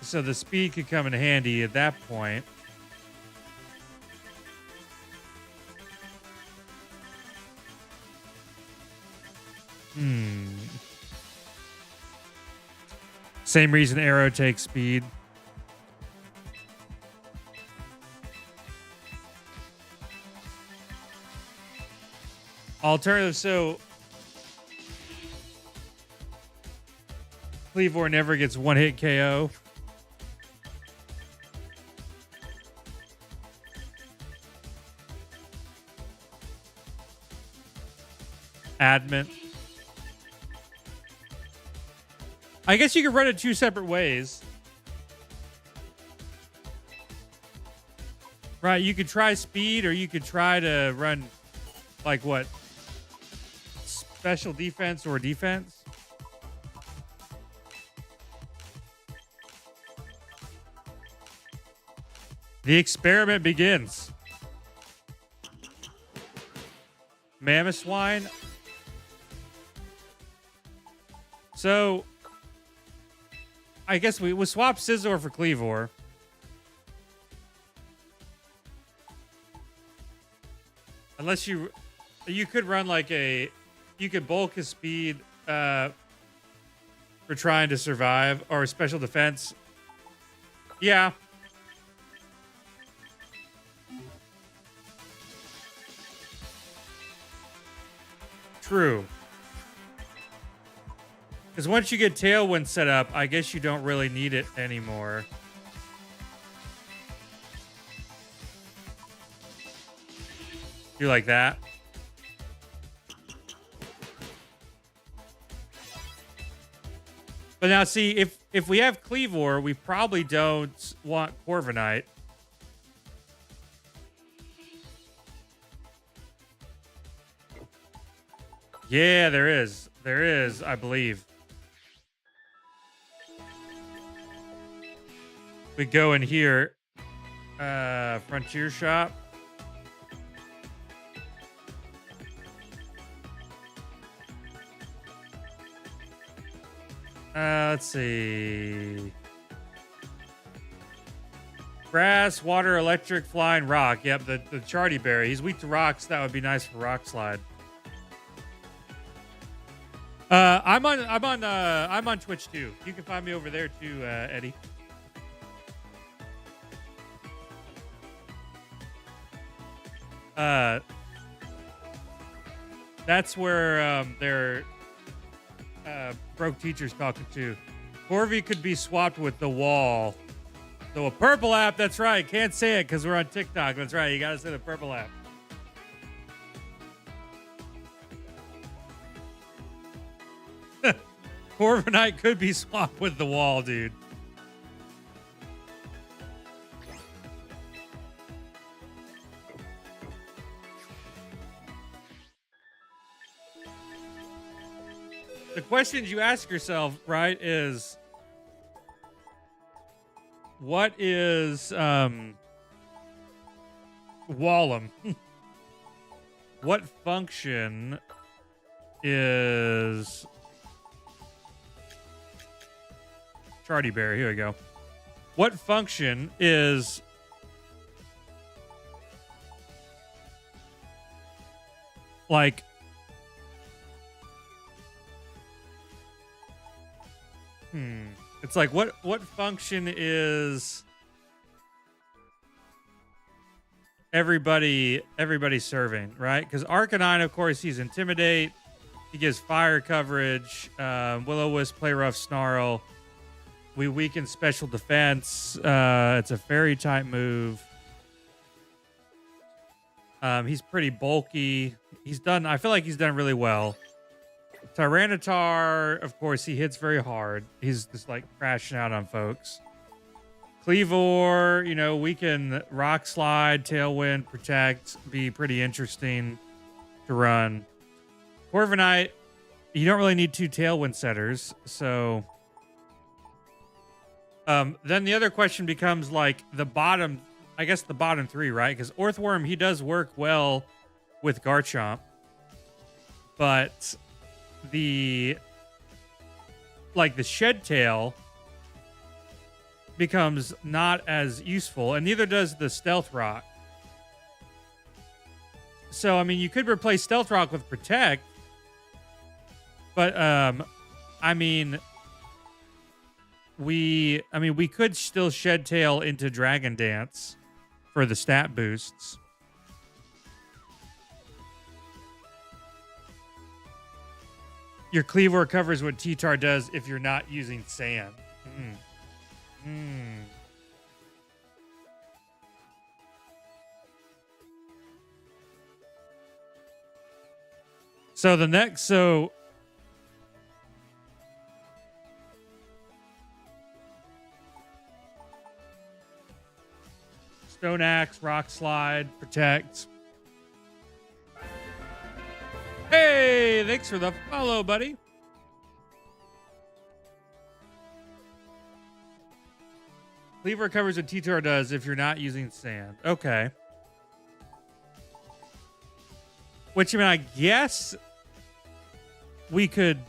So the speed could come in handy at that point. Same reason Arrow takes speed. Alternative, so Cleavor never gets one hit KO. Adamant. I guess you could run it 2 separate ways. Right, you could try speed, or you could try to run, like, what? Special defense or defense? The experiment begins. Mammoth Swine. So... I guess we swap Scizor for Cleavor. Unless you could run like you could bulk his speed for trying to survive, or special defense. Yeah. True. Because once you get Tailwind set up, I guess you don't really need it anymore. Do like that. But now see, if we have Cleavor, we probably don't want Corviknight. Yeah, there is. There is, I believe. We go in here. Frontier Shop. Let's see. Grass, water, electric, flying, rock. Yep, the Charty Berry. He's weak to rocks. That would be nice for Rock Slide. I'm on Twitch too. You can find me over there too, Eddie. That's where their broke teacher's talking to. Corvi could be swapped with the wall. So a purple app, that's right. Can't say it because we're on TikTok. That's right. You gotta say the purple app. Corviknight could be swapped with the wall, dude. The questions you ask yourself, right, is what is Wallem? What function is Charty Bear? Here we go. What function is like it's like what function is everybody serving, right? Because Arcanine, of course, he's Intimidate. He gives fire coverage. Will-O-Wisp, Play Rough, Snarl. We weaken special defense. It's a fairy type move. He's pretty bulky. I feel like he's done really well. Tyranitar, of course, he hits very hard. He's just like crashing out on folks. Cleavor, you know, we can Rock Slide, Tailwind, Protect, be pretty interesting to run. Corviknight, you don't really need 2 Tailwind setters, so then the other question becomes like the bottom 3, right? Because Orthworm, he does work well with Garchomp, but the Shed Tail becomes not as useful, and neither does the Stealth Rock. So, I mean, you could replace Stealth Rock with Protect, but, I mean, we could still Shed Tail into Dragon Dance for the stat boosts. Your Cleavor covers what T-Tar does if you're not using Sand. So the next, Stone Axe, Rock Slide, Protect. Hey, thanks for the follow, buddy. Cleaver covers what T-Tar does if you're not using Sand. Okay. Which, I mean, I guess we could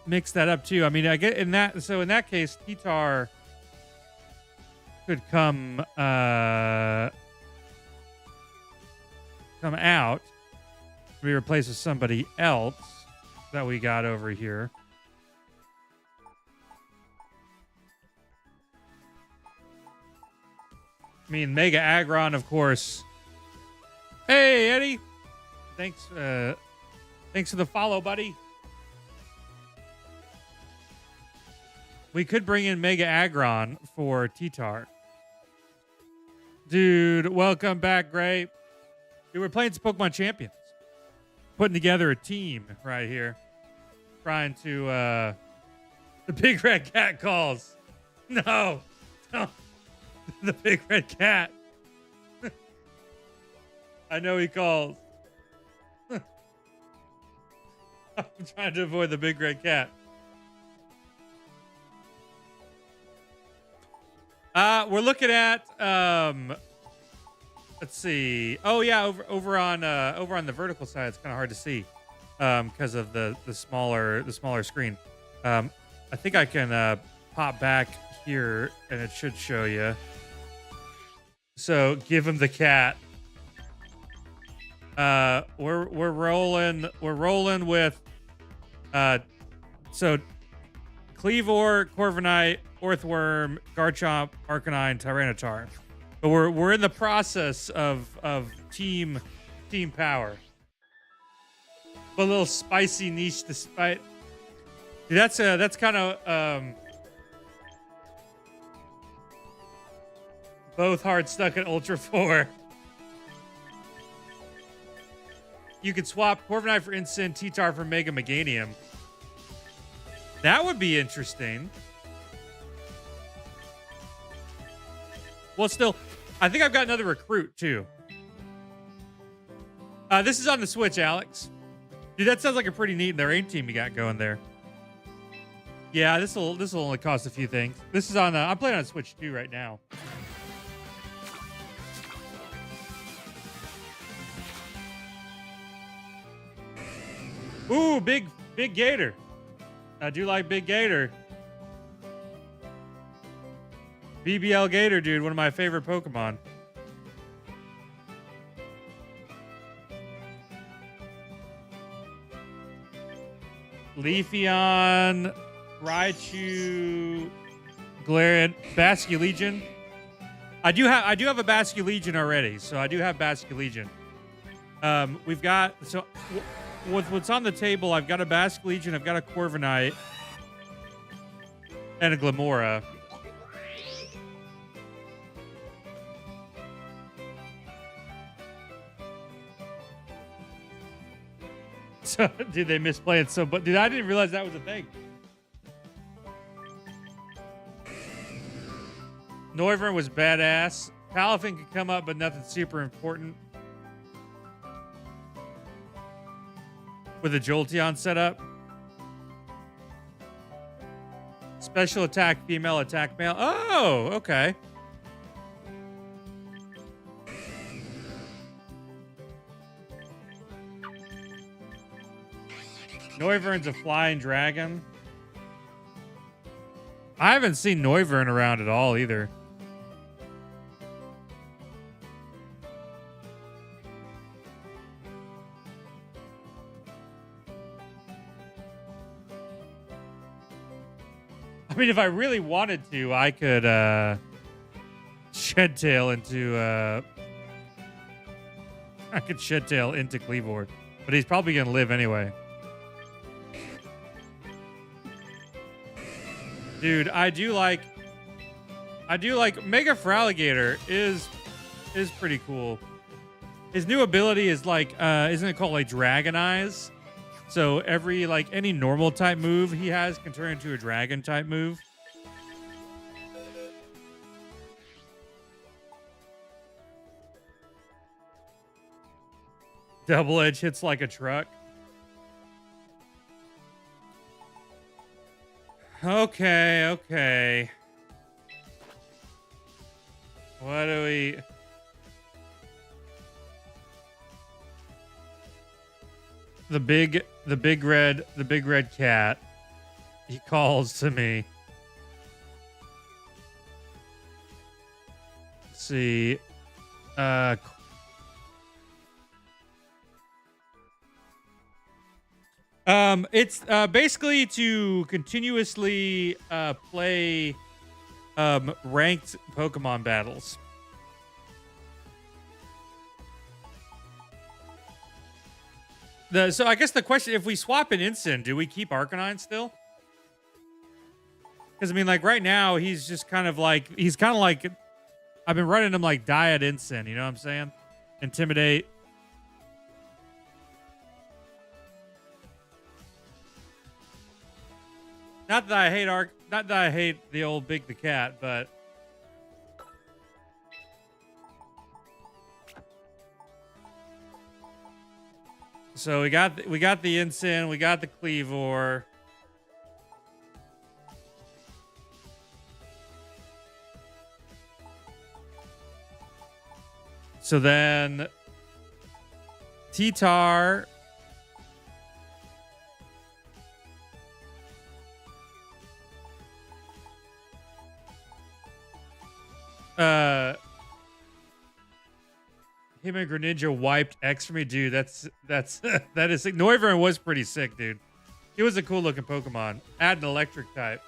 mix that up too. I mean, I get in that case, T-Tar could come out, be replaced with somebody else that we got over here. I mean, Mega Aggron, of course. Hey, Eddie. Thanks for the follow, buddy. We could bring in Mega Aggron for T-Tar. Dude, welcome back, Gray. Dude, we're playing some Pokemon Champions. Putting together a team right here. Trying to, the Big Red Cat calls. No. The Big Red Cat. I know he calls. I'm trying to avoid the Big Red Cat. We're looking at let's see. Oh yeah, over on the vertical side, it's kind of hard to see because of the smaller screen. I think I can pop back here and it should show you. So give him the cat. We're rolling with so Cleavor, Corviknight, Orthworm, Garchomp, Arcanine, Tyranitar. But we're in the process of team power. But a little spicy niche despite. Dude, that's kind of both hard stuck at Ultra 4. You could swap Corviknight for Instant, T-Tar for Mega Meganium. That would be interesting. Well, still, I think I've got another recruit too. This is on the Switch, Alex. Dude, that sounds like a pretty neat rain team you got going there. Yeah, this will only cost a few things. This is on. I'm playing on Switch 2 right now. Ooh, big gator. I do like big gator. BBL gator, dude, one of my favorite Pokemon. Leafeon, Raichu, Galarian, Basculegion. I do have a Basculegion already, so I do have Basculegion. We've got with what's on the table, I've got a Basculegion, I've got a Corviknight, and a Glamora. So, dude, they misplay it so, but dude, I didn't realize that was a thing. Noivern was badass. Palafin could come up, but nothing super important. With a Jolteon setup. Special attack, female attack, male. Oh, okay. Noivern's a flying dragon. I haven't seen Noivern around at all either. I mean, if I really wanted to, I could Shedtail into I could Shedtail into Kleavor, but he's probably gonna live anyway. Dude, I do like Mega Feraligatr is pretty cool. His new ability is like isn't it called like Dragon Eyes? So every any normal type move he has can turn into a dragon type move. Double Edge hits like a truck. Okay. What do we... The big red cat. He calls to me. Let's see. It's basically to continuously play ranked Pokemon battles. So I guess the question, if we swap an Incin, do we keep Arcanine still? Because I mean, right now he's just kind of like I've been running him like Diet Incin, you know what I'm saying? Intimidate. Not that I hate the old Big the Cat, but so we got the Incin, we got the Kleavor. So then T-Tar. Him and Greninja wiped X for me, dude. That is sick. Noivern was pretty sick, dude. He was a cool looking Pokemon. Add an electric type.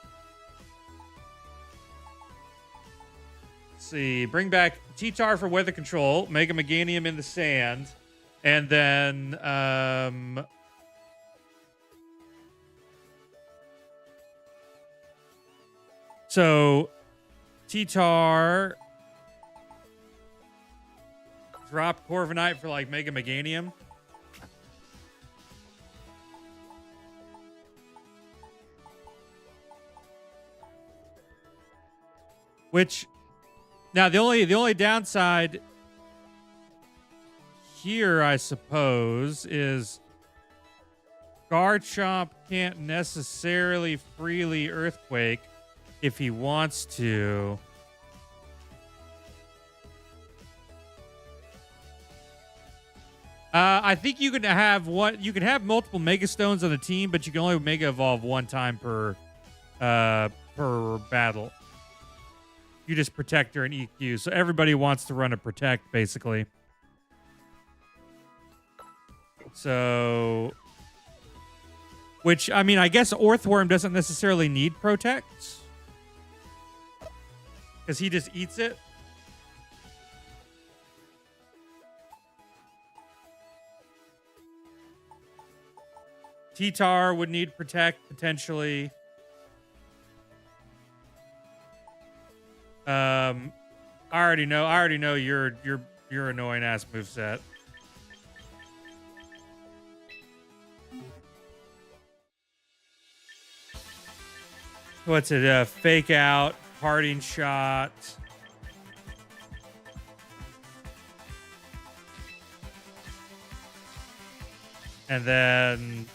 Let's see. Bring back T-Tar for weather control. Mega Meganium in the sand. And then so T-Tar, drop Corviknight for Mega Meganium. Which now the only downside here, I suppose, is Garchomp can't necessarily freely Earthquake if he wants to. I think you can have one. You can have multiple Mega Stones on a team, but you can only Mega Evolve one time per battle. You just Protect or an EQ, so everybody wants to run a Protect, basically. So, which I mean, I guess Orthworm doesn't necessarily need Protect because he just eats it. T-Tar would need Protect potentially. I already know your annoying ass moveset. What's it? Fake Out, Parting Shot. And then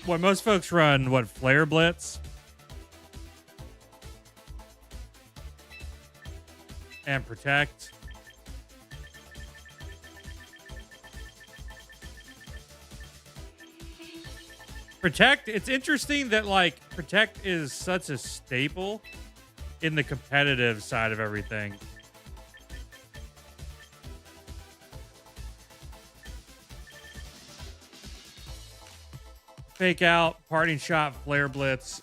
what most folks run, what, Flare Blitz? And Protect. Protect, it's interesting that like Protect is such a staple in the competitive side of everything. Fake Out, Parting Shot, Flare Blitz.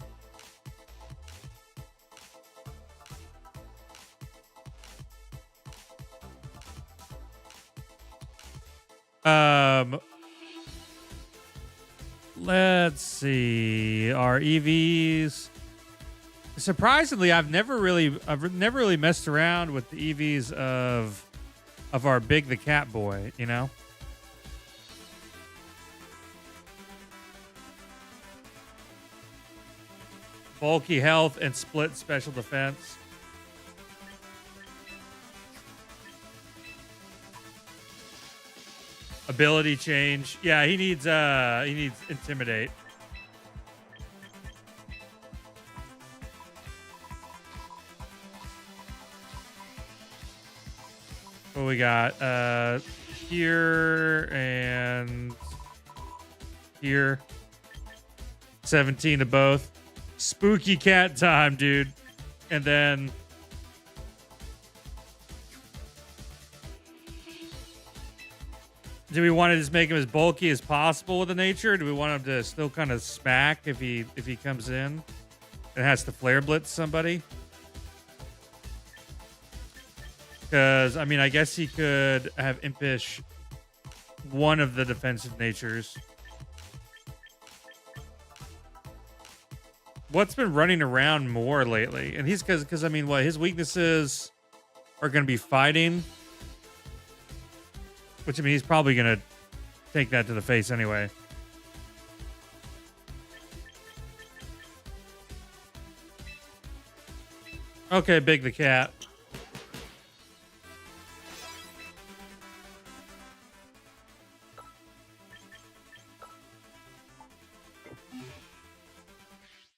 Let's see. Our EVs. Surprisingly, I've never really messed around with the EVs of our Big the Cat Boy, you know? Bulky health and split special defense. Ability change. Yeah, he needs intimidate. What we got? Here and here. 17 to both. Spooky cat time, dude. And then do we want to just make him as bulky as possible with the nature? Or do we want him to still kind of smack if he comes in and has to Flare Blitz somebody? Because, I mean, I guess he could have Impish one of the defensive natures. What's been running around more lately? And he's because I mean, what his weaknesses are going to be fighting, which I mean, he's probably going to take that to the face anyway. Okay, Big the Cat.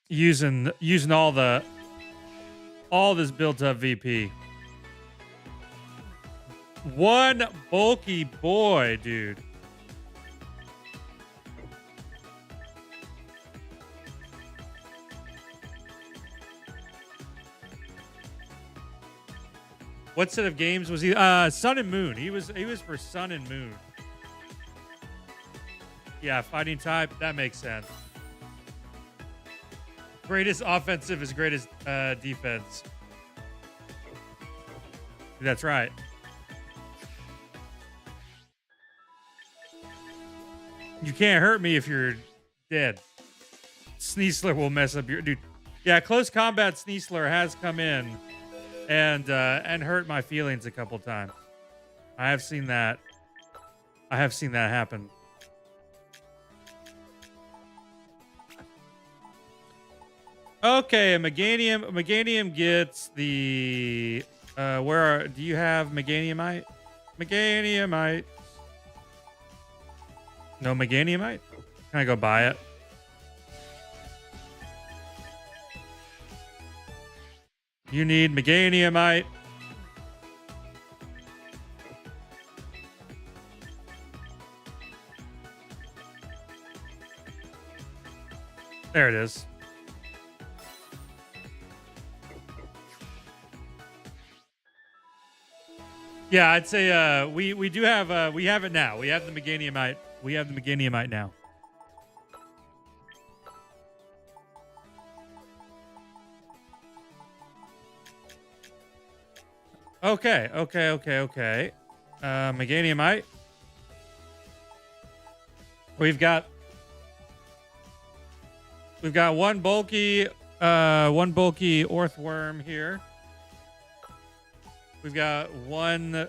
Using all this built up VP. One bulky boy, dude. What set of games was he? Sun and Moon. He was for Sun and Moon. Yeah, fighting type. That makes sense. Greatest offensive is greatest defense. That's right. You can't hurt me if you're dead. Sneasler will mess up your dude. Yeah, close combat Sneasler has come in and hurt my feelings a couple times. I have seen that happen. Okay, Meganium. Meganium gets the. Do you have Meganiumite? Meganiumite. No Meganiumite? Can I go buy it? You need Meganiumite. There it is. Yeah, I'd say we do have we have it now. We have the Meganiumite. We have the Meganiumite now. Okay. Meganiumite. We've got one bulky Orthworm here. We've got one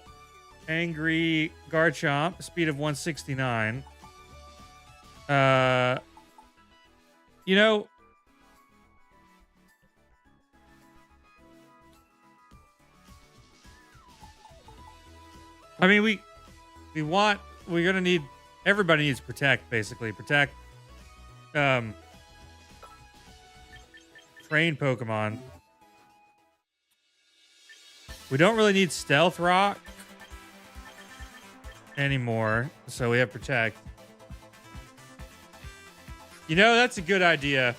angry Garchomp, speed of 169. You know, I mean, we're gonna need, everybody needs protect, basically. Protect, train Pokemon. We don't really need Stealth Rock anymore, so we have Protect. You know, that's a good idea.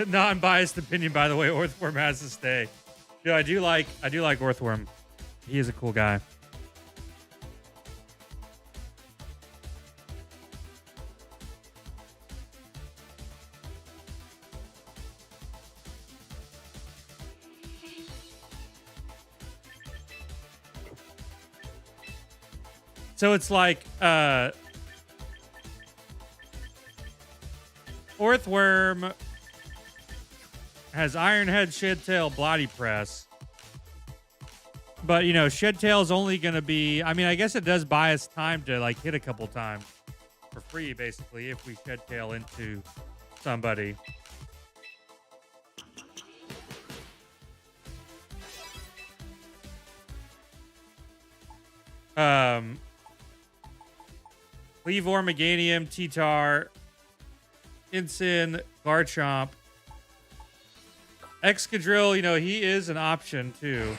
Non-biased opinion, by the way. Orthworm has to stay. Dude, I do like Orthworm. He is a cool guy. So it's like Orthworm has Iron Head, Shed Tail, Bloody Press. But, you know, Shed Tail is only going to be, I mean, I guess it does buy us time to like hit a couple times for free, basically, if we Shed Tail into somebody. Cleavor, Meganium, T-Tar, Ensign, Garchomp. Excadrill, you know, he is an option too.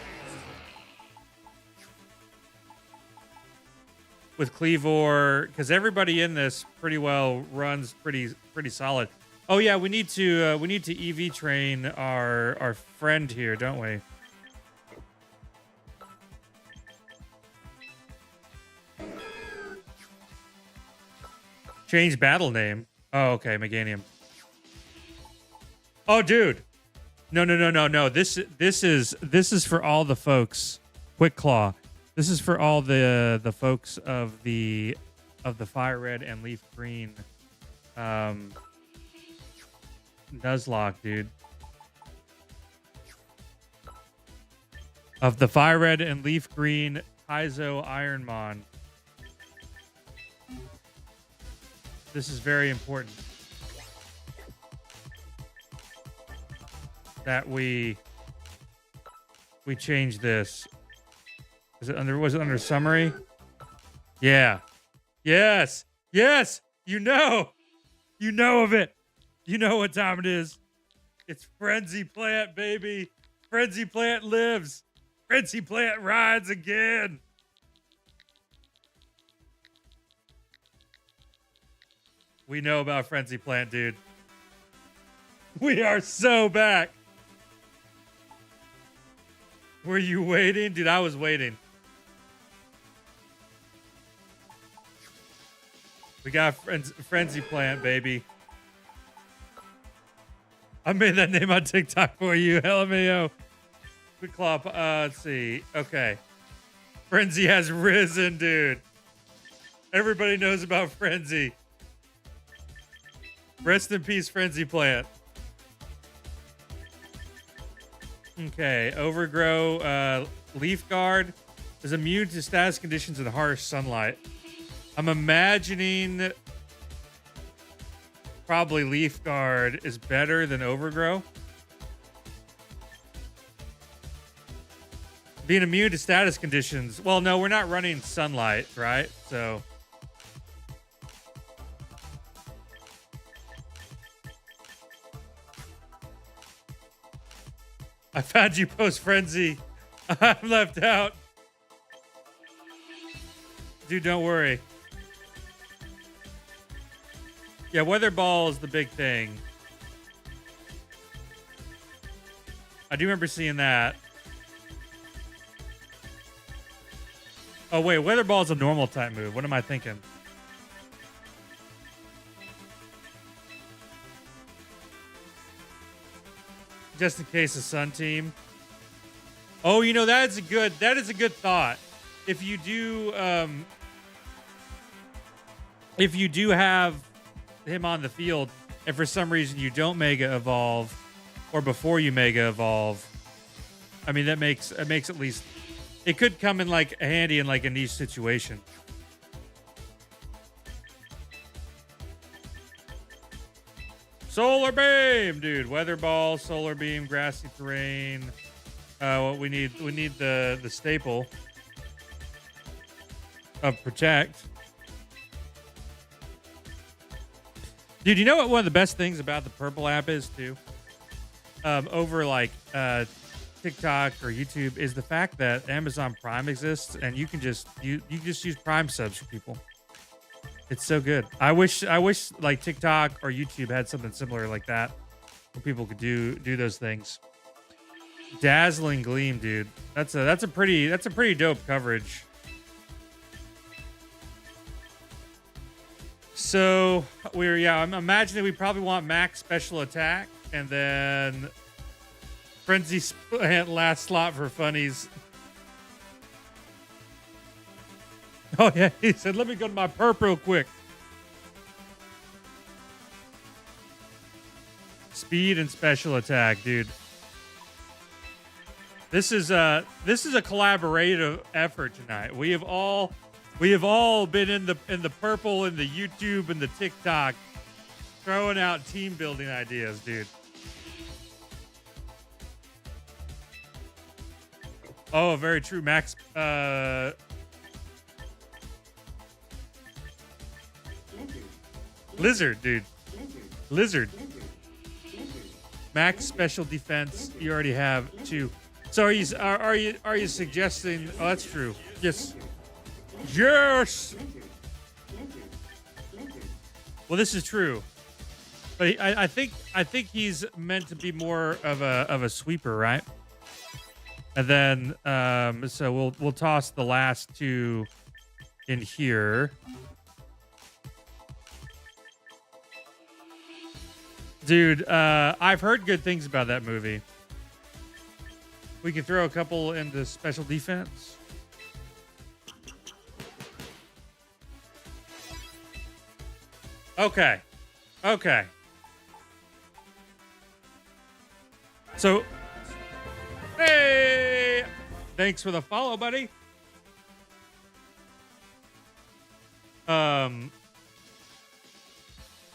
With Cleavor, because everybody in this pretty well runs pretty solid. Oh yeah, we need to EV train our friend here, don't we? Change battle name. Oh, okay, Meganium. Oh, dude. No. This is for all the folks. Quick Claw. This is for all the folks of the Fire Red and Leaf Green Nuzlocke, dude. Of the Fire Red and Leaf Green Kaizo Ironmon. This is very important that we change this. Was it under summary? Yeah. Yes. You know of it. You know what time it is. It's Frenzy Plant, baby. Frenzy Plant lives. Frenzy Plant rides again. We know about Frenzy Plant, dude. We are so back. Were you waiting? Dude, I was waiting. We got Frenzy Plant, baby. I made that name on TikTok for you. LMAO. Quick Claw. Let's see. Okay. Frenzy has risen, dude. Everybody knows about Frenzy. Rest in peace, Frenzy Plant. Okay, Overgrow, Leaf Guard is immune to status conditions in harsh sunlight. I'm imagining probably Leaf Guard is better than Overgrow. Being immune to status conditions. Well, no, we're not running sunlight, right? So I found you post frenzy. I'm left out. Dude, don't worry. Yeah, weather ball is the big thing. I do remember seeing that. Oh, wait, weather ball is a normal type move. What am I thinking? Just in case the sun team. Oh, you know, that is a good thought. If you do have him on the field, and for some reason you don't mega evolve, or before you mega evolve, I mean that makes at least it could come in like handy in like a niche situation. Solar beam, dude. Weather ball, solar beam, grassy terrain. What we need the staple of protect. Dude, you know what one of the best things about the purple app is too? Over like TikTok or YouTube is the fact that Amazon Prime exists and you can just use Prime subs for people. It's so good. I wish like TikTok or YouTube had something similar like that where people could do those things. Dazzling gleam, dude. That's a pretty dope coverage. So I'm imagining we probably want max special attack and then frenzy last slot for funnies. Oh yeah, he said, let me go to my perp real quick. Speed and special attack, dude. This is a collaborative effort tonight. We have all been in the purple and the YouTube and the TikTok throwing out team building ideas, dude. Oh, very true, Max. Lizard, dude. Lizard. Max special defense. You already have two. So are you suggesting? Oh, that's true. Yes. Yes. Well, this is true, but I think he's meant to be more of a sweeper, right? And then so we'll toss the last two in here. Dude, I've heard good things about that movie. We can throw a couple into special defense. Okay. So, hey, thanks for the follow, buddy.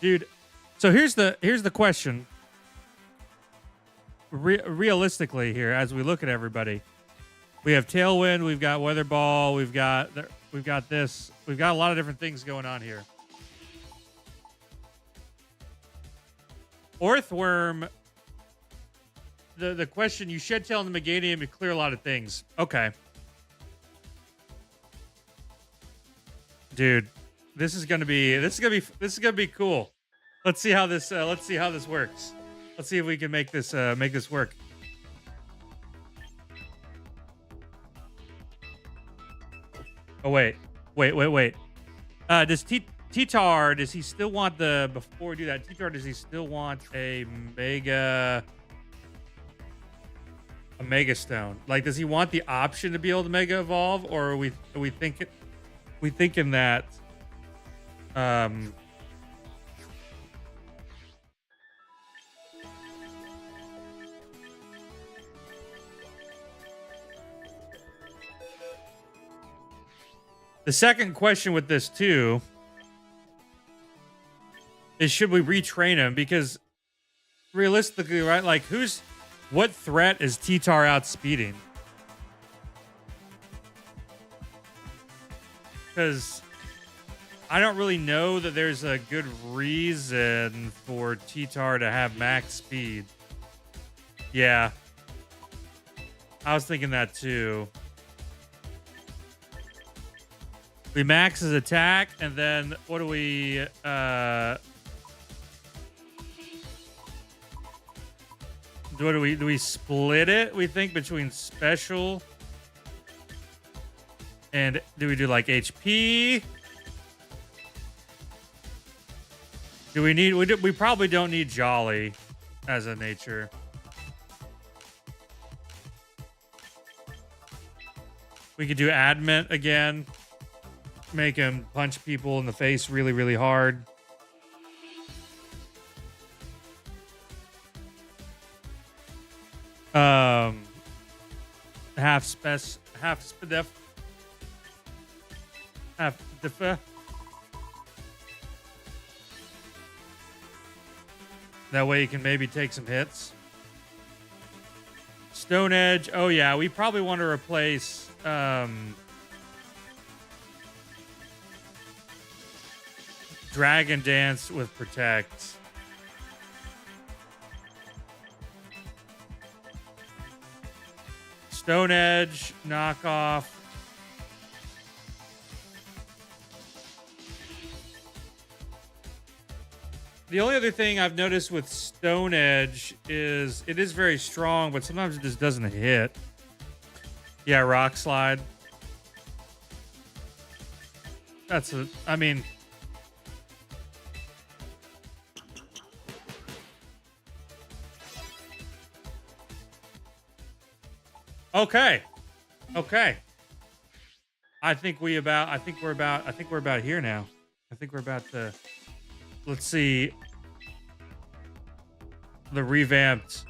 Dude, so here's the question. Realistically, here as we look at everybody, we have Tailwind, we've got Weather Ball, we've got this, we've got a lot of different things going on here. Orthworm. The question, you shed tail in the Meganium, you clear a lot of things. Okay. Dude, this is gonna be cool. Let's see how this works. Let's see if we can make this work. Oh wait. Does T-Tar, does he still want before we do that, T-Tar, does he still want a mega stone? Like, does he want the option to be able to mega evolve, or are we thinking that the second question with this too is, should we retrain him? Because realistically, right, like what threat is T-Tar outspeeding? because I don't really know that there's a good reason for T-Tar to have max speed. Yeah. I was thinking that too. We max his attack, and then what do we... do we split it, we think, between special and do we do like HP? Do we need... We probably don't need Jolly as a nature. We could do Adamant again. Make him punch people in the face really, really hard. Half spedef. Half defa. That way you can maybe take some hits. Stone Edge. Oh yeah, we probably want to replace Dragon Dance with Protect. Stone Edge, knockoff. The only other thing I've noticed with Stone Edge is it is very strong, but sometimes it just doesn't hit. Yeah, Rock Slide. That's a... I mean... Okay. Okay. I think we're about here now. I think we're about to... Let's see. The revamped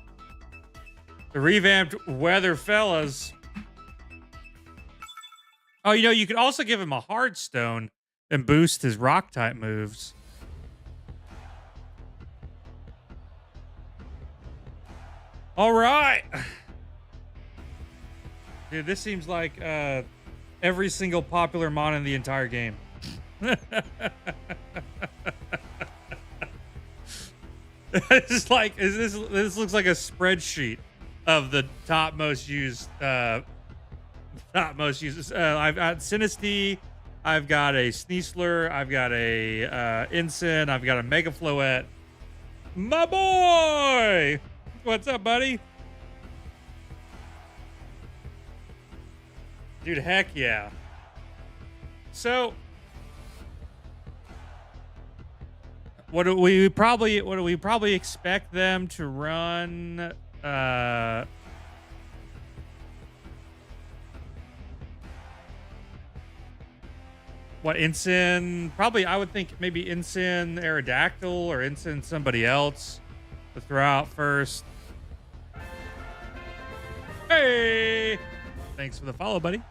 weather fellas. Oh, you know, you could also give him a hard stone and boost his rock type moves. All right. Dude, this seems like every single popular mon in the entire game. It's like, this looks like a spreadsheet of the top most used. I've got Sinisty, I've got a Sneasler, I've got a Ensign, I've got a Mega Floette. My boy, what's up, buddy? Dude, heck yeah. So, what do we probably expect them to run? What, Ensign? Probably, I would think maybe Ensign Aerodactyl or Ensign somebody else to throw out first. Hey! Thanks for the follow, buddy.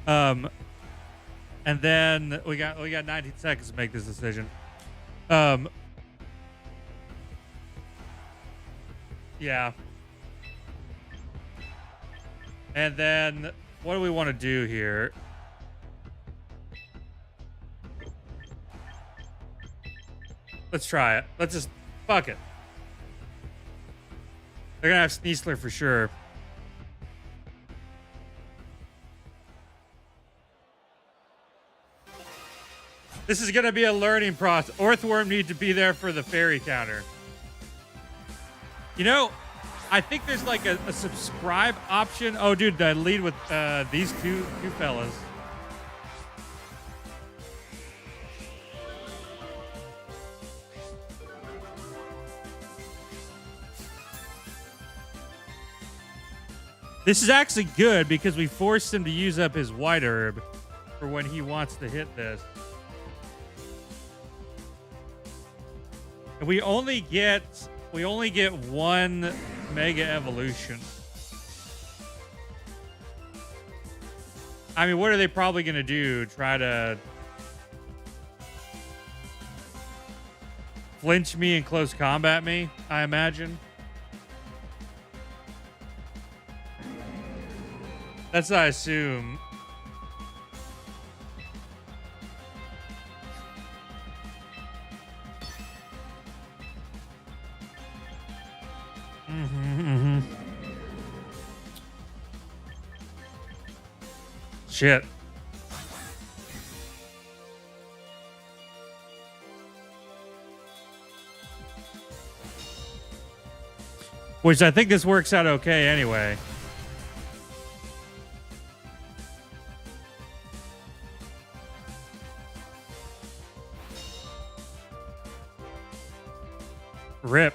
And then we got 19 seconds to make this decision. Yeah. And then what do we want to do here? Let's try it. Let's just fuck it. They're gonna have Sneasler for sure. This is gonna be a learning process. Orthworm need to be there for the fairy counter. You know, I think there's like a subscribe option. Oh, dude, I lead with these two fellas. This is actually good because we forced him to use up his white herb for when he wants to hit this. And we only get one Mega Evolution. I mean, what are they probably going to do? Try to flinch me and close combat me, I imagine. That's what I assume. Shit. Which I think this works out okay anyway. Rip.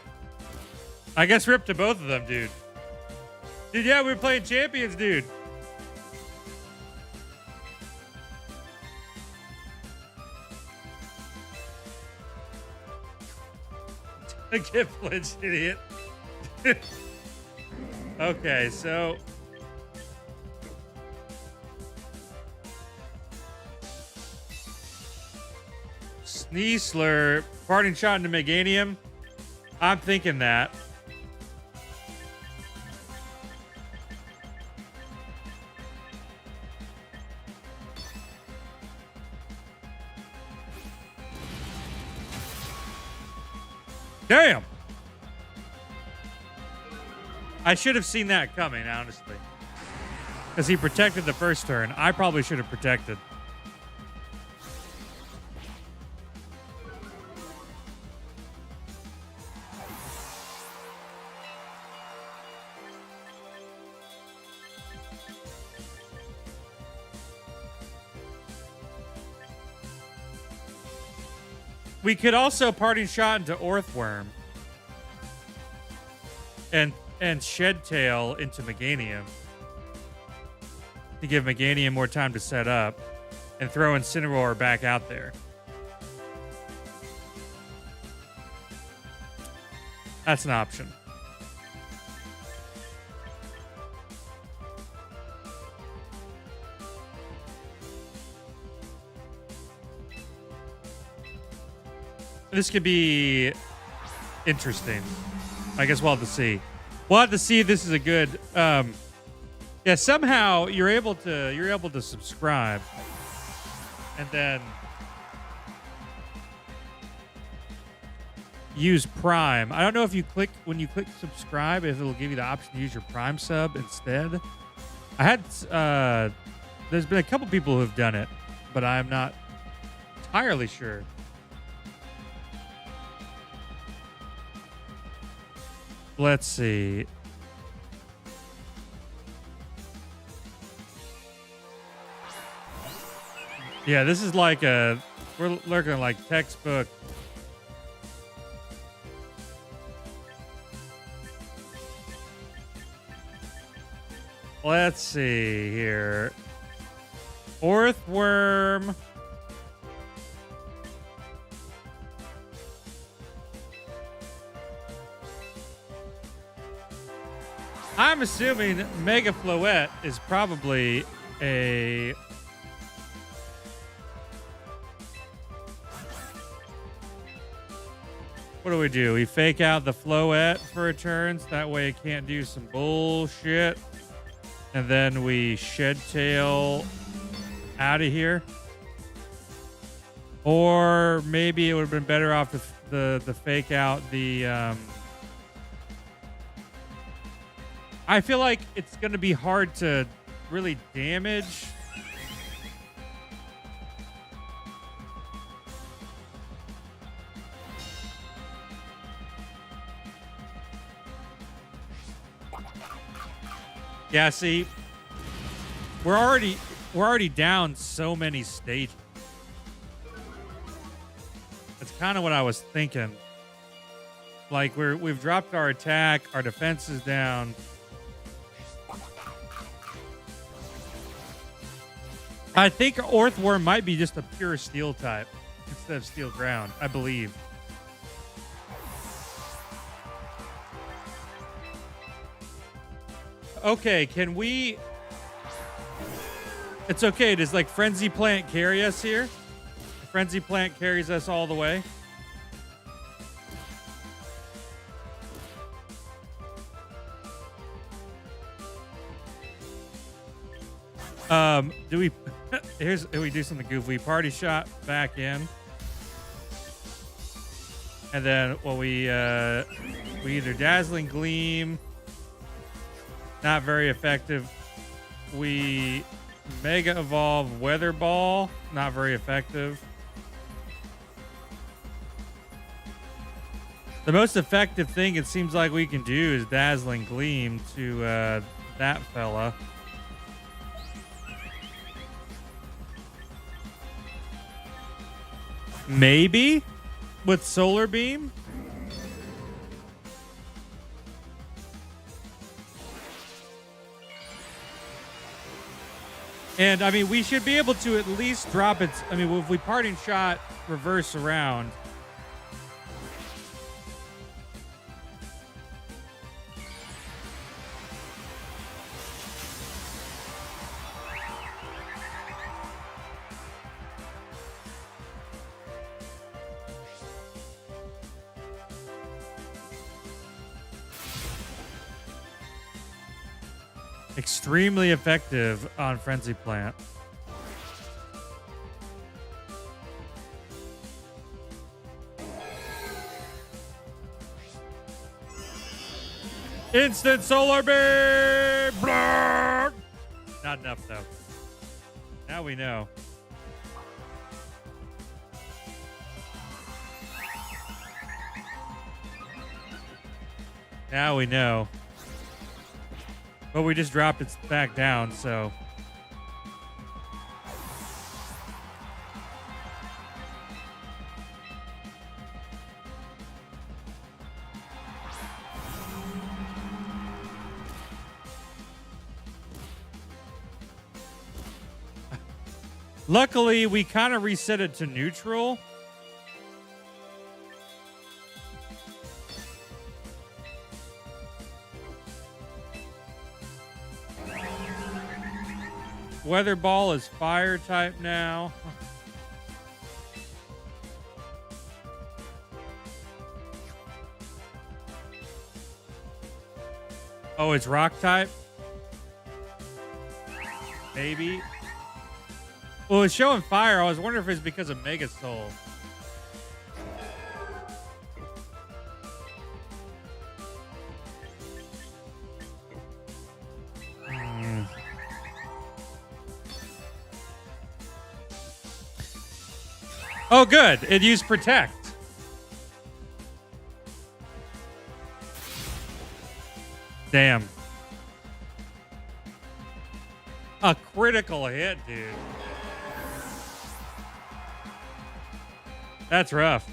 I guess rip to both of them, dude. Dude, yeah, we were playing champions, dude. Get flinched, idiot. Okay, so Sneasler, parting shot into Meganium. I'm thinking that. Damn. I should have seen that coming, honestly. Because he protected the first turn. I probably should have protected. We could also parting shot into Orthworm. And Shed Tail into Meganium. To give Meganium more time to set up. And throw Incineroar back out there. That's an option. This could be interesting. I guess we'll have to see. We'll have to see if this is a good. Yeah, somehow you're able to subscribe, and then use Prime. I don't know if when you click subscribe, if it'll give you the option to use your Prime sub instead. I had there's been a couple people who have done it, but I'm not entirely sure. Let's see. Yeah, this is like we're looking like textbook. Let's see here. Orthworm. I'm assuming Mega Floette is probably a... What do? We fake out the Floette for a turn, so that way it can't do some bullshit. And then we Shed Tail out of here. Or maybe it would have been better off the fake out the... I feel like it's going to be hard to really damage. Yeah, see, we're already down so many stages. That's kind of what I was thinking. Like we've dropped our attack, our defense is down. I think Orthworm might be just a pure steel type instead of steel ground, I believe. Okay, can we... It's okay. Does like Frenzy Plant carry us here? Frenzy Plant carries us all the way. Do we... Here's we do something goofy. We party shot back in. And then, well, we either Dazzling Gleam... Not very effective. We Mega Evolve Weather Ball. Not very effective. The most effective thing it seems like we can do is Dazzling Gleam to that fella. Maybe with Solar Beam. And I mean, we should be able to at least drop its. I mean, if we parting shot reverse around. Extremely effective on Frenzy Plant. Instant Solar Beam! Blah! Not enough, though. Now we know. Now we know. But we just dropped it back down, so. Luckily, we kind of reset it to neutral. Weather Ball is fire type now. Oh, it's rock type? Maybe. Well, it's showing fire. I was wondering if it's because of Mega Soul. Oh, good. It used Protect. Damn. A critical hit, dude. That's rough.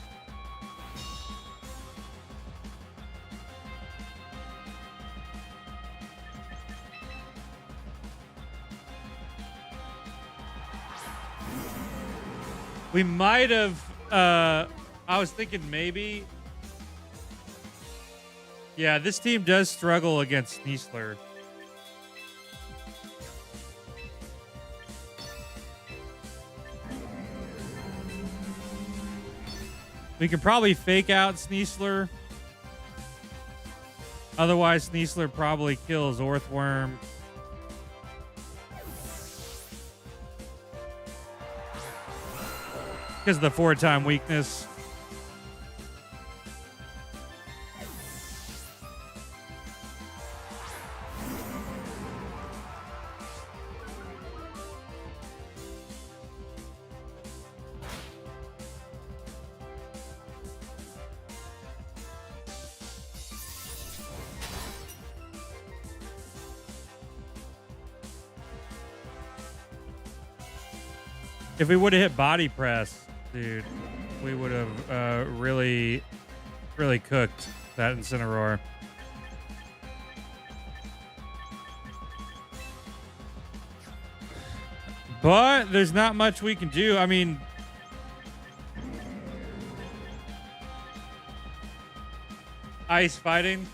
We might have, I was thinking maybe. Yeah, this team does struggle against Sneasler. We can probably fake out Sneasler. Otherwise, Sneasler probably kills Orthworm. Because of the 4-time weakness. If we would have hit Body Press, dude, we would have really cooked that Incineroar. But there's not much we can do. I mean, ice fighting.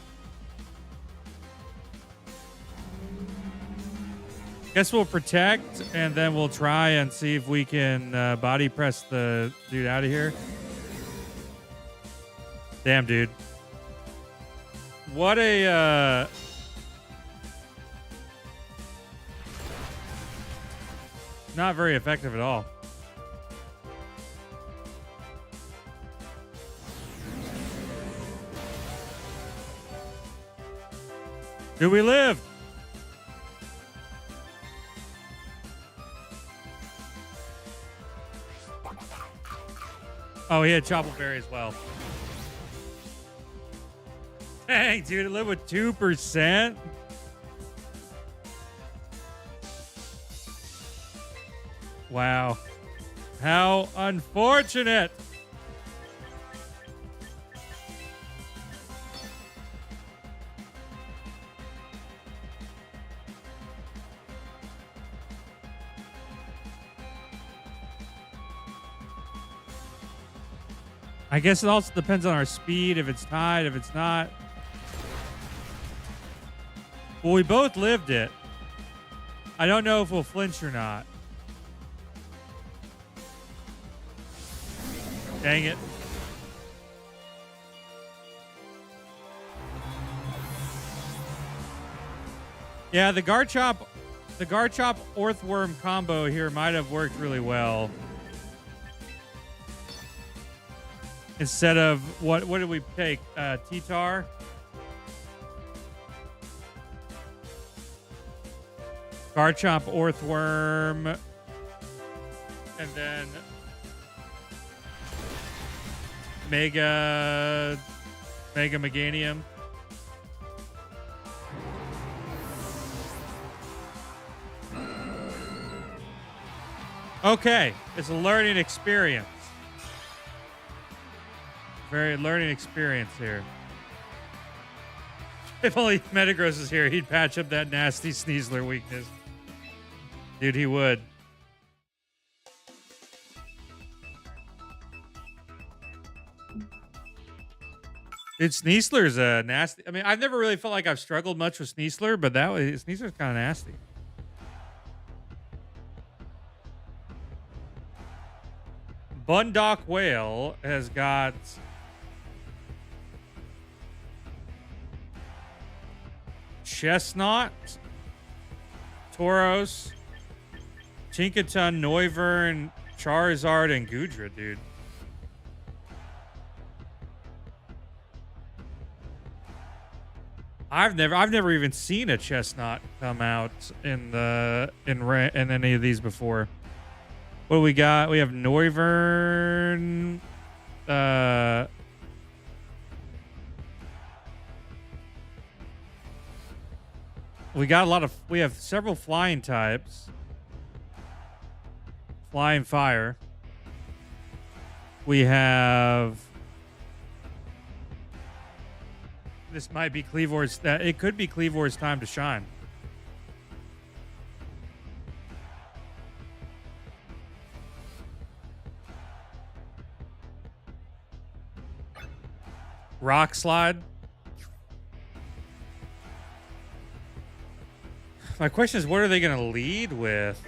Guess we'll protect, and then we'll try and see if we can body press the dude out of here. Damn, dude. What a... not very effective at all. Do we live? Oh, he had Choppleberry as well. Dang, dude, it lived with 2%. Wow. How unfortunate. I guess it also depends on our speed, if it's tied, if it's not. Well, we both lived it. I don't know if we'll flinch or not. Dang it. Yeah, the Garchomp Orthworm combo here might have worked really well. Instead of what did we take? T-Tar? Garchomp Orthworm. And then Mega Meganium. Okay, it's a learning experience. Very learning experience here. If only Metagross is here, he'd patch up that nasty Sneasler weakness. Dude, he would. Dude, Sneasler's a nasty. I mean, I've never really felt like I've struggled much with Sneasler, but Sneasler's kind of nasty. Bundock Whale has got Chestnut, Tauros, Tinkaton, Noivern, Charizard, and Goodra, dude. I've never even seen a Chestnut come out in any of these before. What do we got? We have Noivern. We have several flying types. Flying fire. We have. This might be Kleavor's. It could be Kleavor's time to shine. Rock Slide. My question is, what are they going to lead with?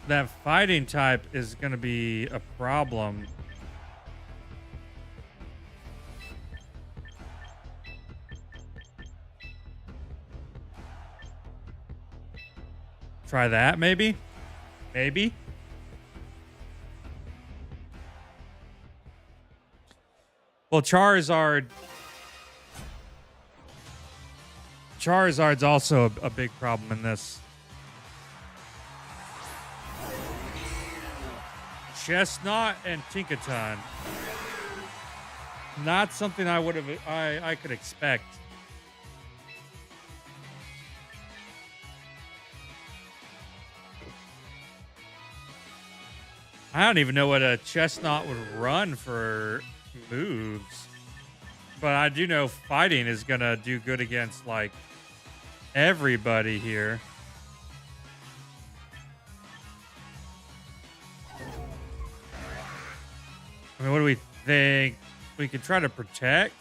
That fighting type is going to be a problem. Try that, maybe? Maybe? Well, Charizard's also a big problem in this. Chestnut and Tinkaton. Not something I could expect. I don't even know what a Chestnut would run for moves. But I do know fighting is going to do good against, like, everybody here. I mean, what do we think? We could try to protect.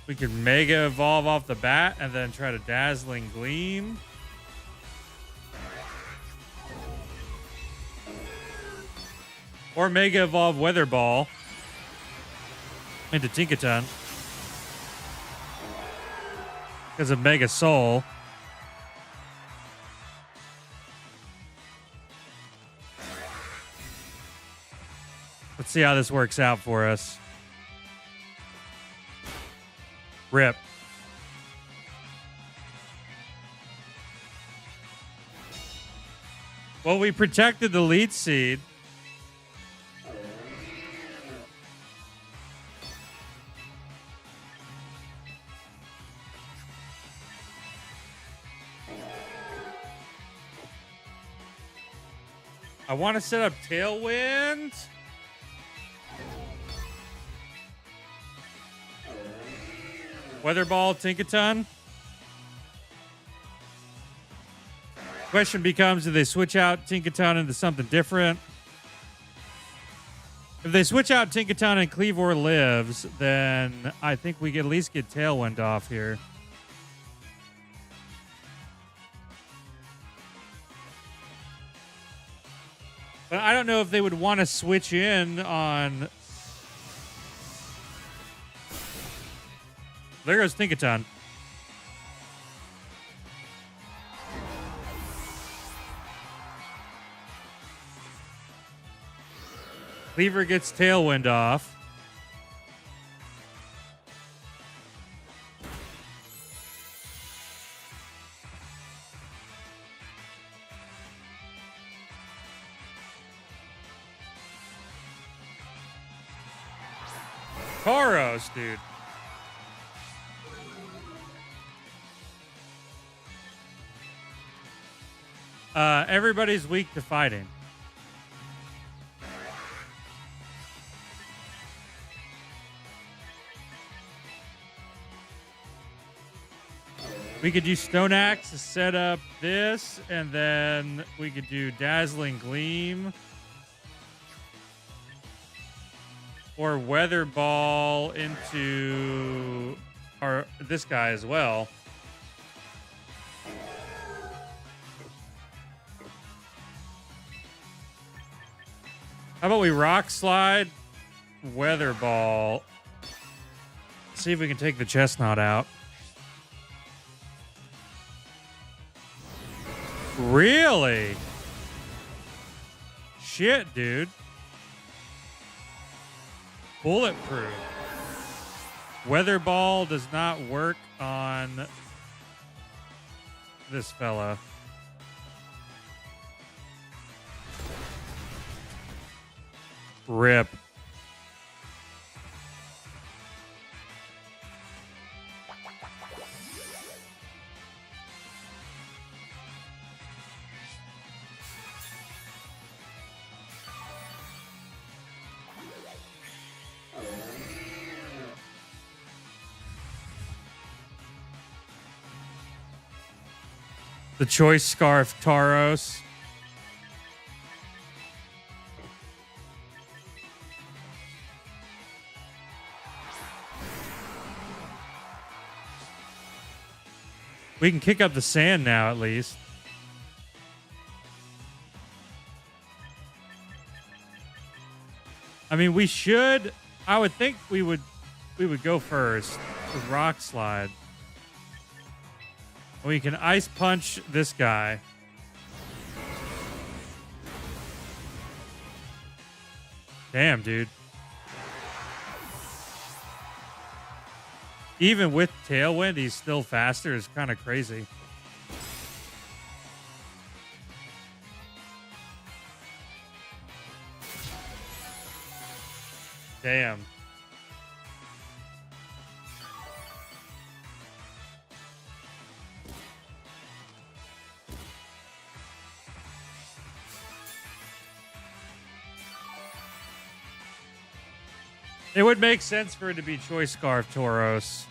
We could Mega Evolve off the bat and then try to Dazzling Gleam. Or Mega Evolve Weather Ball into Tinkaton because of Mega Soul. Let's see how this works out for us. Rip. Well, we protected the lead seed. I want to set up Tailwind. Weather Ball, Tinkaton. Question becomes, do they switch out Tinkaton into something different? If they switch out Tinkaton and Cleavor lives, then I think we can at least get Tailwind off here. But I don't know if they would want to switch in on... There goes Tinkaton. Cleaver gets Tailwind off. Tauros, dude. Everybody's weak to fighting. We could use Stone Axe to set up this, and then we could do Dazzling Gleam. Or Weather Ball into this guy as well. How about we Rock Slide, Weather Ball. See if we can take the Chestnut out. Really? Shit, dude. Bulletproof. Weather Ball does not work on this fella. Rip. The Choice Scarf Tauros. We can kick up the sand now, at least. I mean, we should. I would think we would go first with Rock Slide. We can Ice Punch this guy. Damn, dude. Even with Tailwind, he's still faster. It's kind of crazy. Damn. It would make sense for it to be Choice Scarf Tauros.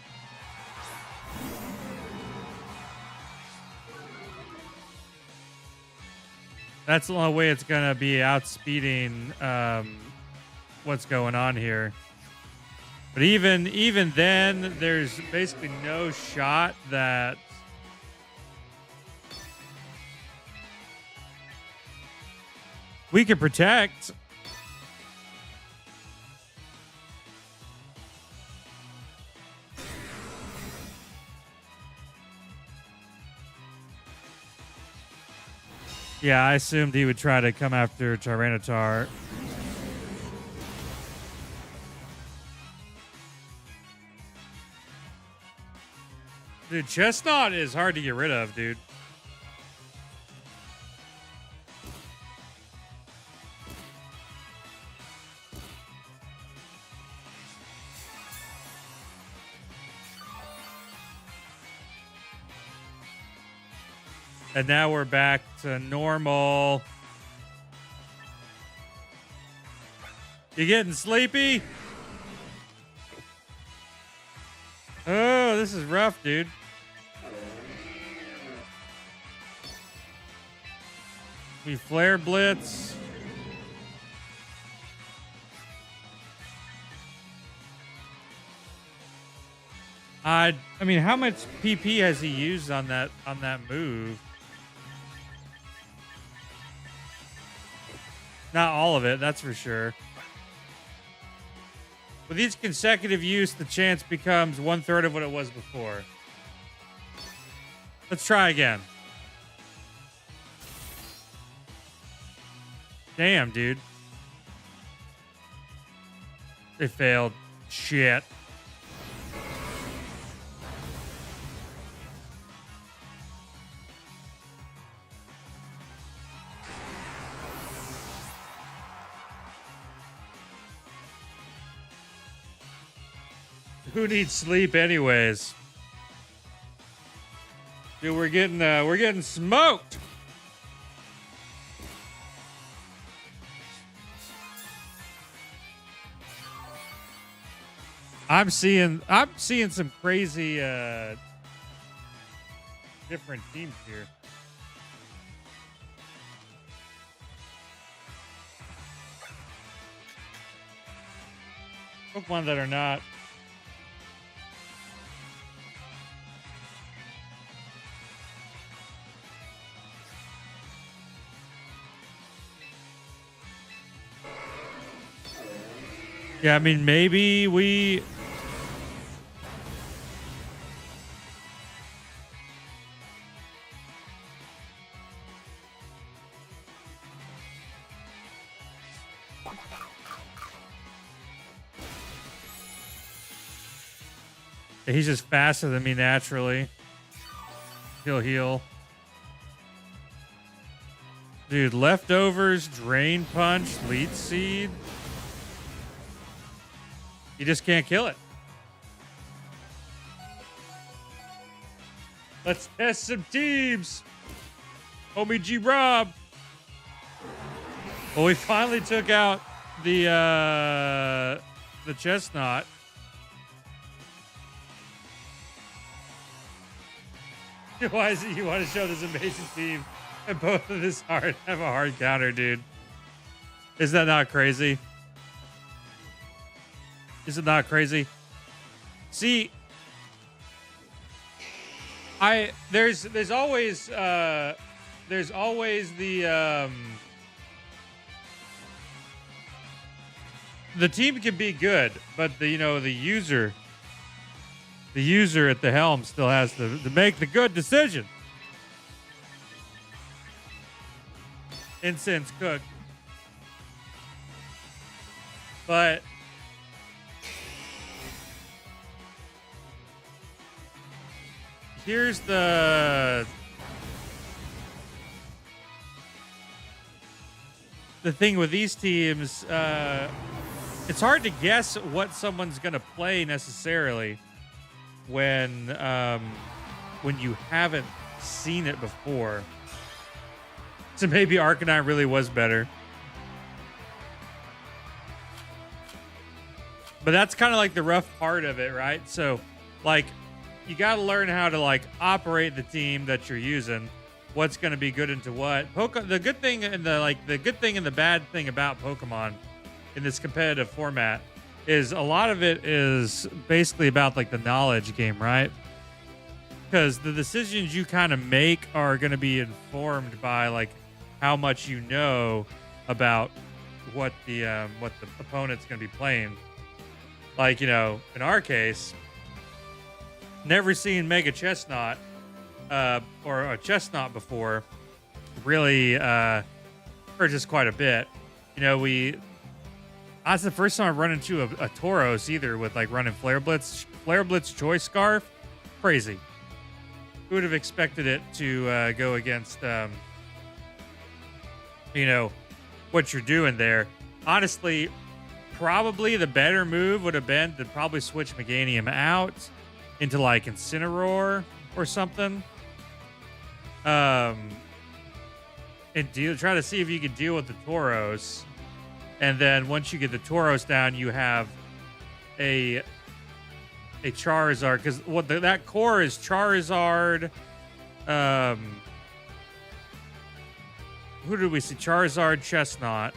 That's the only way it's going to be outspeeding what's going on here. But even then, there's basically no shot that... we could protect... Yeah, I assumed he would try to come after Tyranitar. Dude, Chestnut is hard to get rid of, dude. And now we're back to normal. You getting sleepy? Oh, this is rough, dude. We flare blitz. I mean, how much PP has he used on that move? Not all of it, that's for sure. With each consecutive use, the chance becomes 1/3 of what it was before. Let's try again. Damn, dude. It failed. Shit. Who needs sleep anyways? Dude, we're getting smoked. I'm seeing some crazy different teams here. Pokemon that are not. Yeah, I mean, maybe we... He's just faster than me naturally. He'll heal. Dude, leftovers, drain punch, leech seed. You just can't kill it. Let's test some teams. Homie G Rob. Well, we finally took out the chestnut. Why is it you want to show this amazing team and both of this have a hard counter, dude? Is that not crazy? Is it not crazy? See, there's always the team can be good, but the user at the helm still has to make the good decision. Incense cooked. But here's the thing with these teams. It's hard to guess what someone's going to play necessarily when you haven't seen it before. So maybe Arcanine really was better. But that's kind of like the rough part of it, right? So, like, you got to learn how to, like, operate the team that you're using. What's going to be good into what. The good thing and the good thing and the bad thing about Pokemon in this competitive format is a lot of it is basically about, like, the knowledge game, right? Because the decisions you kind of make are going to be informed by, like, how much you know about what the opponent's going to be playing. Like, in our case, never seen Mega Chestnut or a Chestnut before, really, or just quite a bit. That's the first time I've run into a Tauros either with, like, running Flare Blitz Choice Scarf. Crazy. Who would have expected it to go against, what you're doing there? Honestly, probably the better move would have been to probably switch Meganium out into, like, Incineroar or something. And try to see if you can deal with the Tauros. And then once you get the Tauros down, you have a Charizard, because that core is Charizard. Who did we see? Charizard, Chestnut,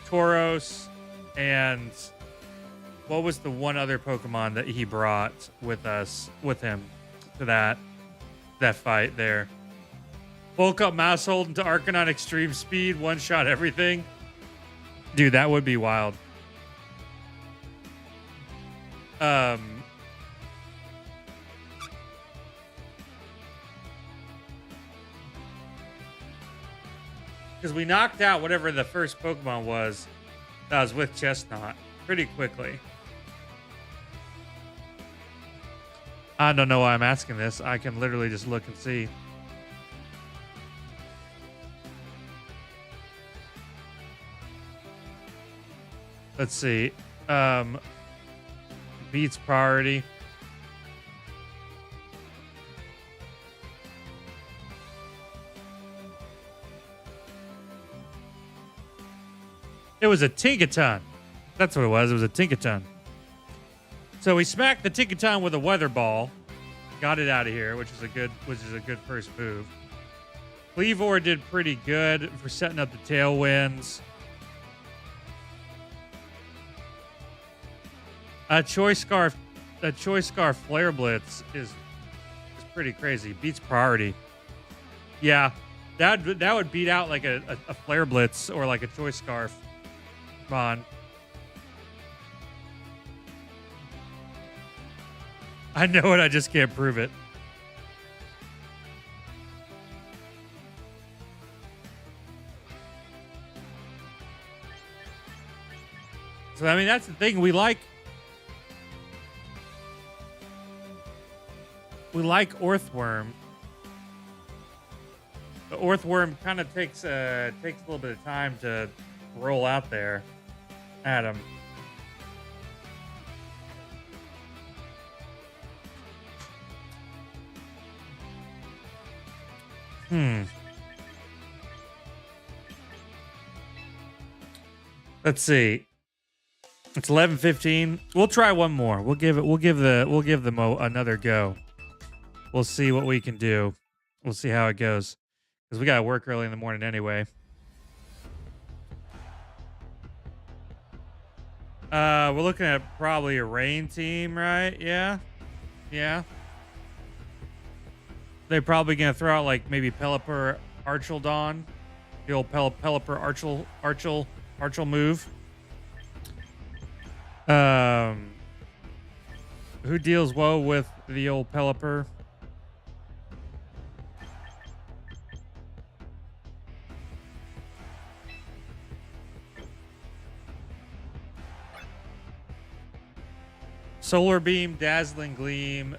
Tauros, and what was the one other Pokemon that he brought with him to that fight there? Bulk up Maushold into Arcanine Extreme Speed, one shot everything. Dude, that would be wild. Because we knocked out whatever the first Pokemon was that was with Chestnut pretty quickly. I don't know why I'm asking this. I can literally just look and see. Let's see. Beats priority. It was a Tinkaton. That's what it was. It was a Tinkaton. So we smacked the Tinkaton with a weather ball, got it out of here, which is a good first move. Cleavor did pretty good for setting up the tailwinds. A Choice Scarf Flare Blitz is pretty crazy. Beats priority. Yeah, that would beat out like a Flare Blitz or like a Choice Scarf. Come on. I know it, I just can't prove it. So, I mean, that's the thing. We like Orthworm. The Orthworm kind of takes a little bit of time to roll out there at him. Let's see. It's 11:15. We'll try one more. We'll give them another go. We'll see what we can do. We'll see how it goes, because we gotta work early in the morning anyway. We're looking at probably a rain team, right? Yeah. They're probably gonna throw out like maybe Pelipper, Archildon, the old Pelipper Archel move. Who deals well with the old Pelipper? Solar Beam, Dazzling Gleam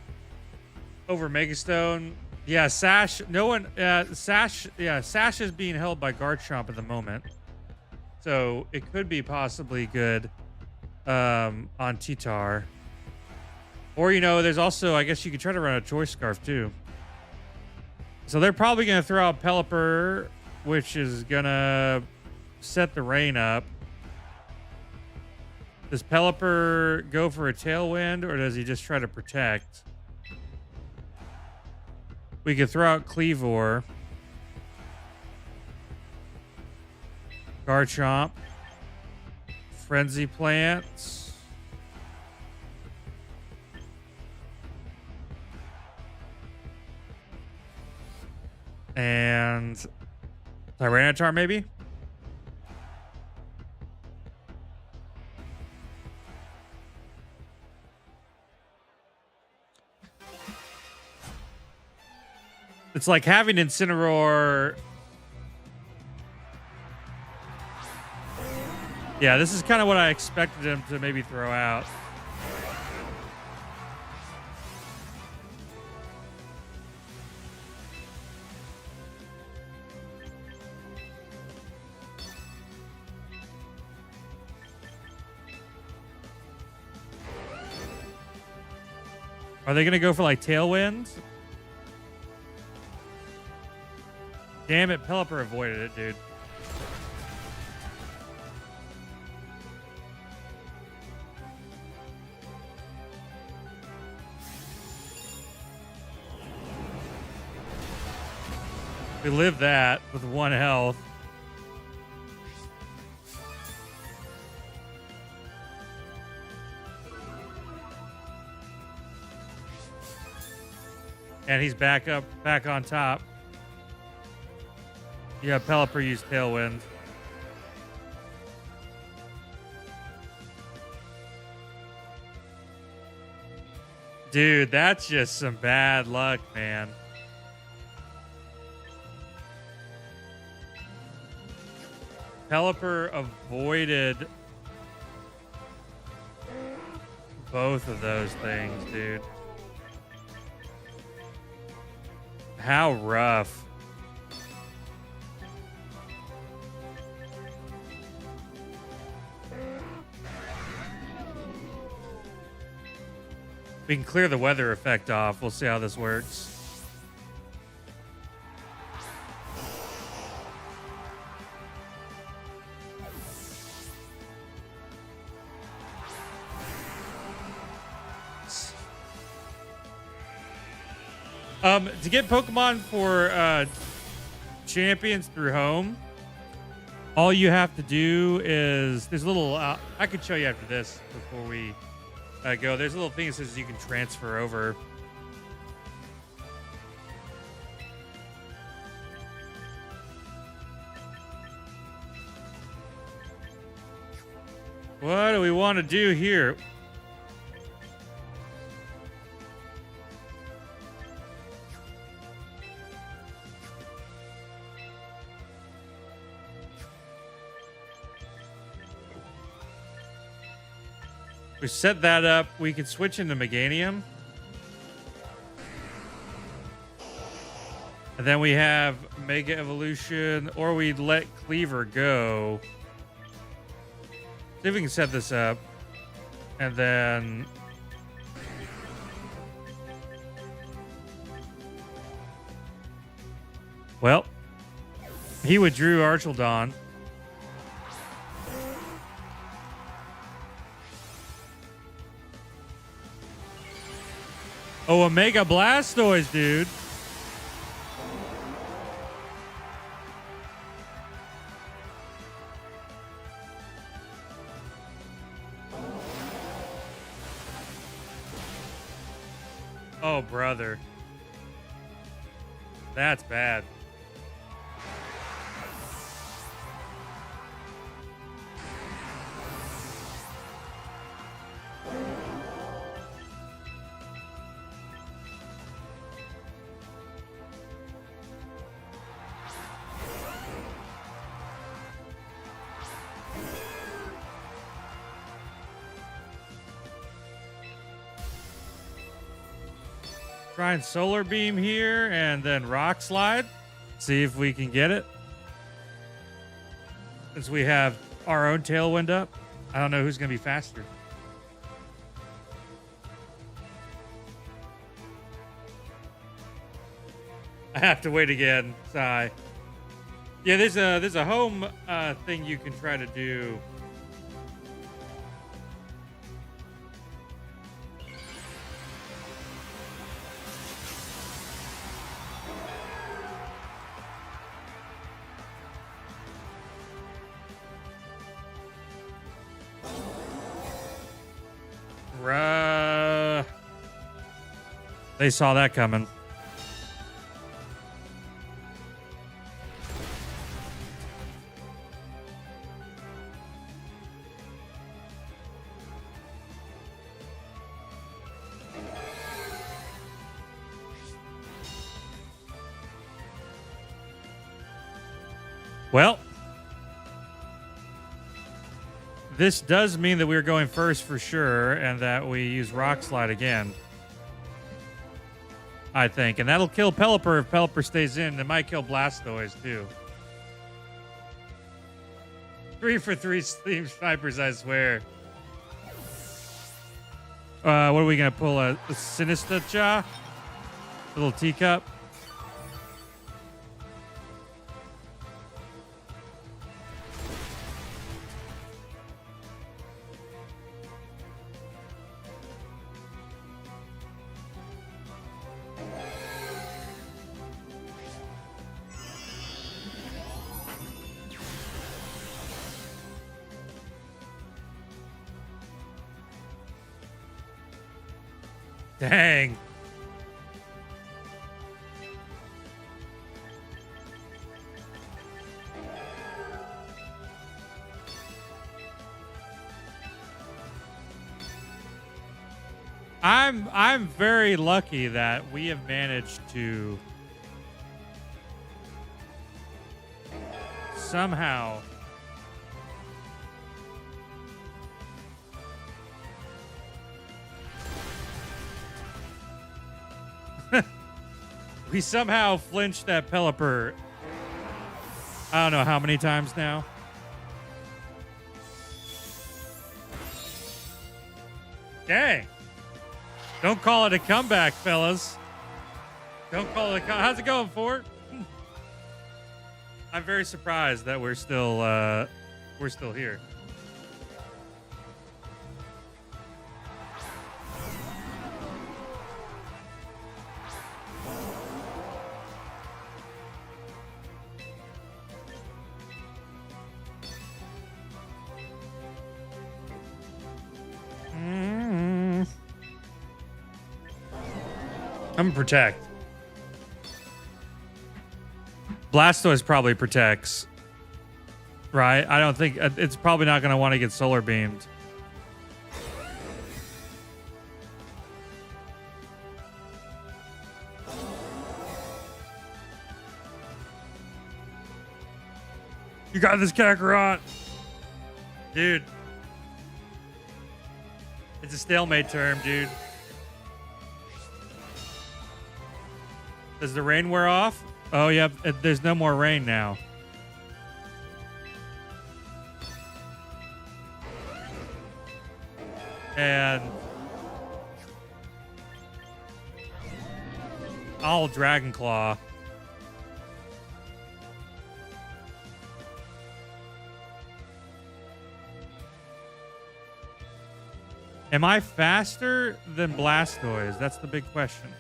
over Megastone. Yeah, Sash. No one. Sash. Yeah, Sash is being held by Garchomp at the moment, so it could be possibly good on T-Tar. Or, you know, there's also, I guess you could try to run a Choice Scarf too. So they're probably going to throw out Pelipper, which is going to set the rain up. Does Pelipper go for a Tailwind, or does he just try to protect? We could throw out Cleavor. Garchomp. Frenzy Plants. And Tyranitar, maybe? It's like having Incineroar. Yeah, this is kind of what I expected him to maybe throw out. Are they going to go for like Tailwind? Damn it, Pelipper avoided it, dude. We lived that with 1 health. And he's back on top. Yeah, Pelipper used Tailwind. Dude, that's just some bad luck, man. Pelipper avoided both of those things, dude. How rough. We can clear the weather effect off. We'll see how this works. To get Pokemon for champions through home, all you have to do is there's a little. I could show you after this before we go. There's a little thing that says you can transfer over. What do we want to do here? We set that up. We can switch into Meganium. And then we have Mega Evolution, or we let Cleaver go. See if we can set this up. And then... Well, he withdrew Archildon. Oh, a Mega Blastoise, dude. Oh, brother. That's bad. Try and Solar Beam here and then Rock Slide. See if we can get it. Since we have our own Tailwind up, I don't know who's going to be faster. I have to wait again. Sigh. Yeah, there's a home thing you can try to do. They saw that coming. Well, this does mean that we're going first for sure, and that we use Rock Slide again. I think. And that'll kill Pelipper if Pelipper stays in. It might kill Blastoise, too. 3 for 3 Steam Snipers, I swear. What are we going to pull? A Sinister Jaw? A little teacup? Dang. I'm very lucky that we have managed to somehow we somehow flinched that Pelipper. I don't know how many times now. Dang. Don't call it a comeback, fellas. Don't call it a comeback. How's it going, Fort? I'm very surprised that we're still here. I'm gonna protect. Blastoise probably protects, right? I don't think it's probably not gonna want to get solar beamed. You got this, Kakarot, dude. It's a stalemate term, dude. Does the rain wear off? Oh, yeah. There's no more rain now. And I'll Dragon Claw. Am I faster than Blastoise? That's the big question.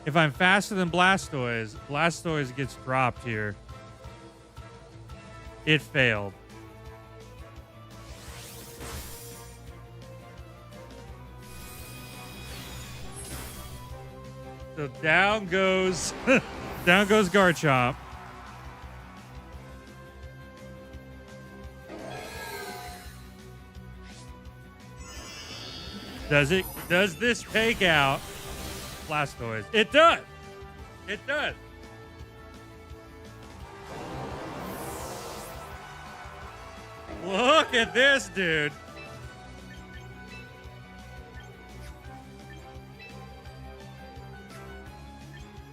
If I'm faster than Blastoise, Blastoise gets dropped here. It failed. So down goes Garchomp. Does this take out Blastoise? It does. It does. Look at this, dude.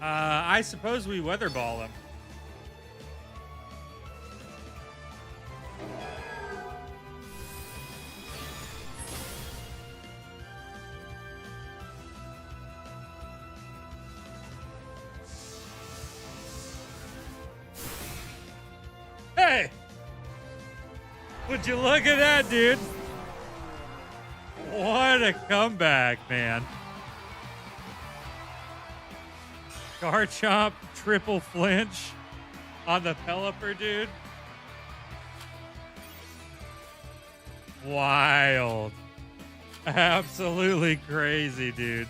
I suppose we weather ball him. Hey! Would you look at that, dude? What a comeback, man. Garchomp triple flinch on the Pelipper, dude. Wild. Absolutely crazy, dude.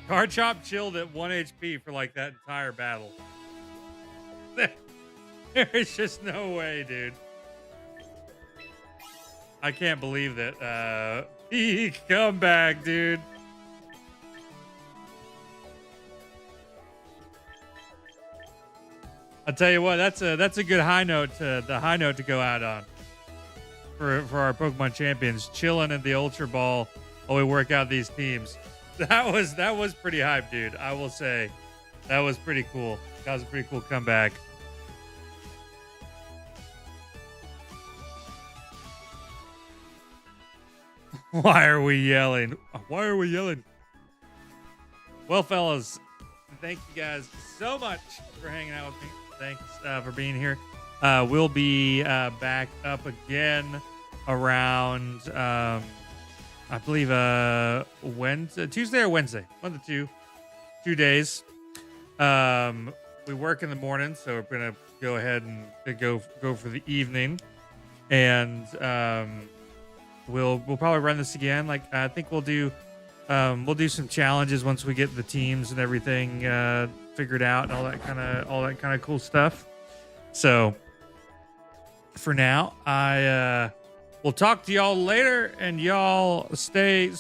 Garchomp chilled at 1 HP for like that entire battle. There's just no way, dude. I can't believe that. He comeback, dude. I'll tell you what, that's a good high note to go out on for our Pokemon champions, chilling in the Ultra Ball while we work out these teams. That was pretty hype, dude. I will say that was pretty cool. That was a pretty cool comeback. Why are we yelling? Why are we yelling? Well, fellas, thank you guys so much for hanging out with me. Thanks for being here. We'll be back up again around, I believe, Tuesday or Wednesday. 1 of the 2 days. We work in the morning, so we're gonna go ahead and go for the evening. And we'll probably run this again. Like I think we'll do some challenges once we get the teams and everything figured out and all that kind of cool stuff. So for now, I will talk to y'all later, and y'all stay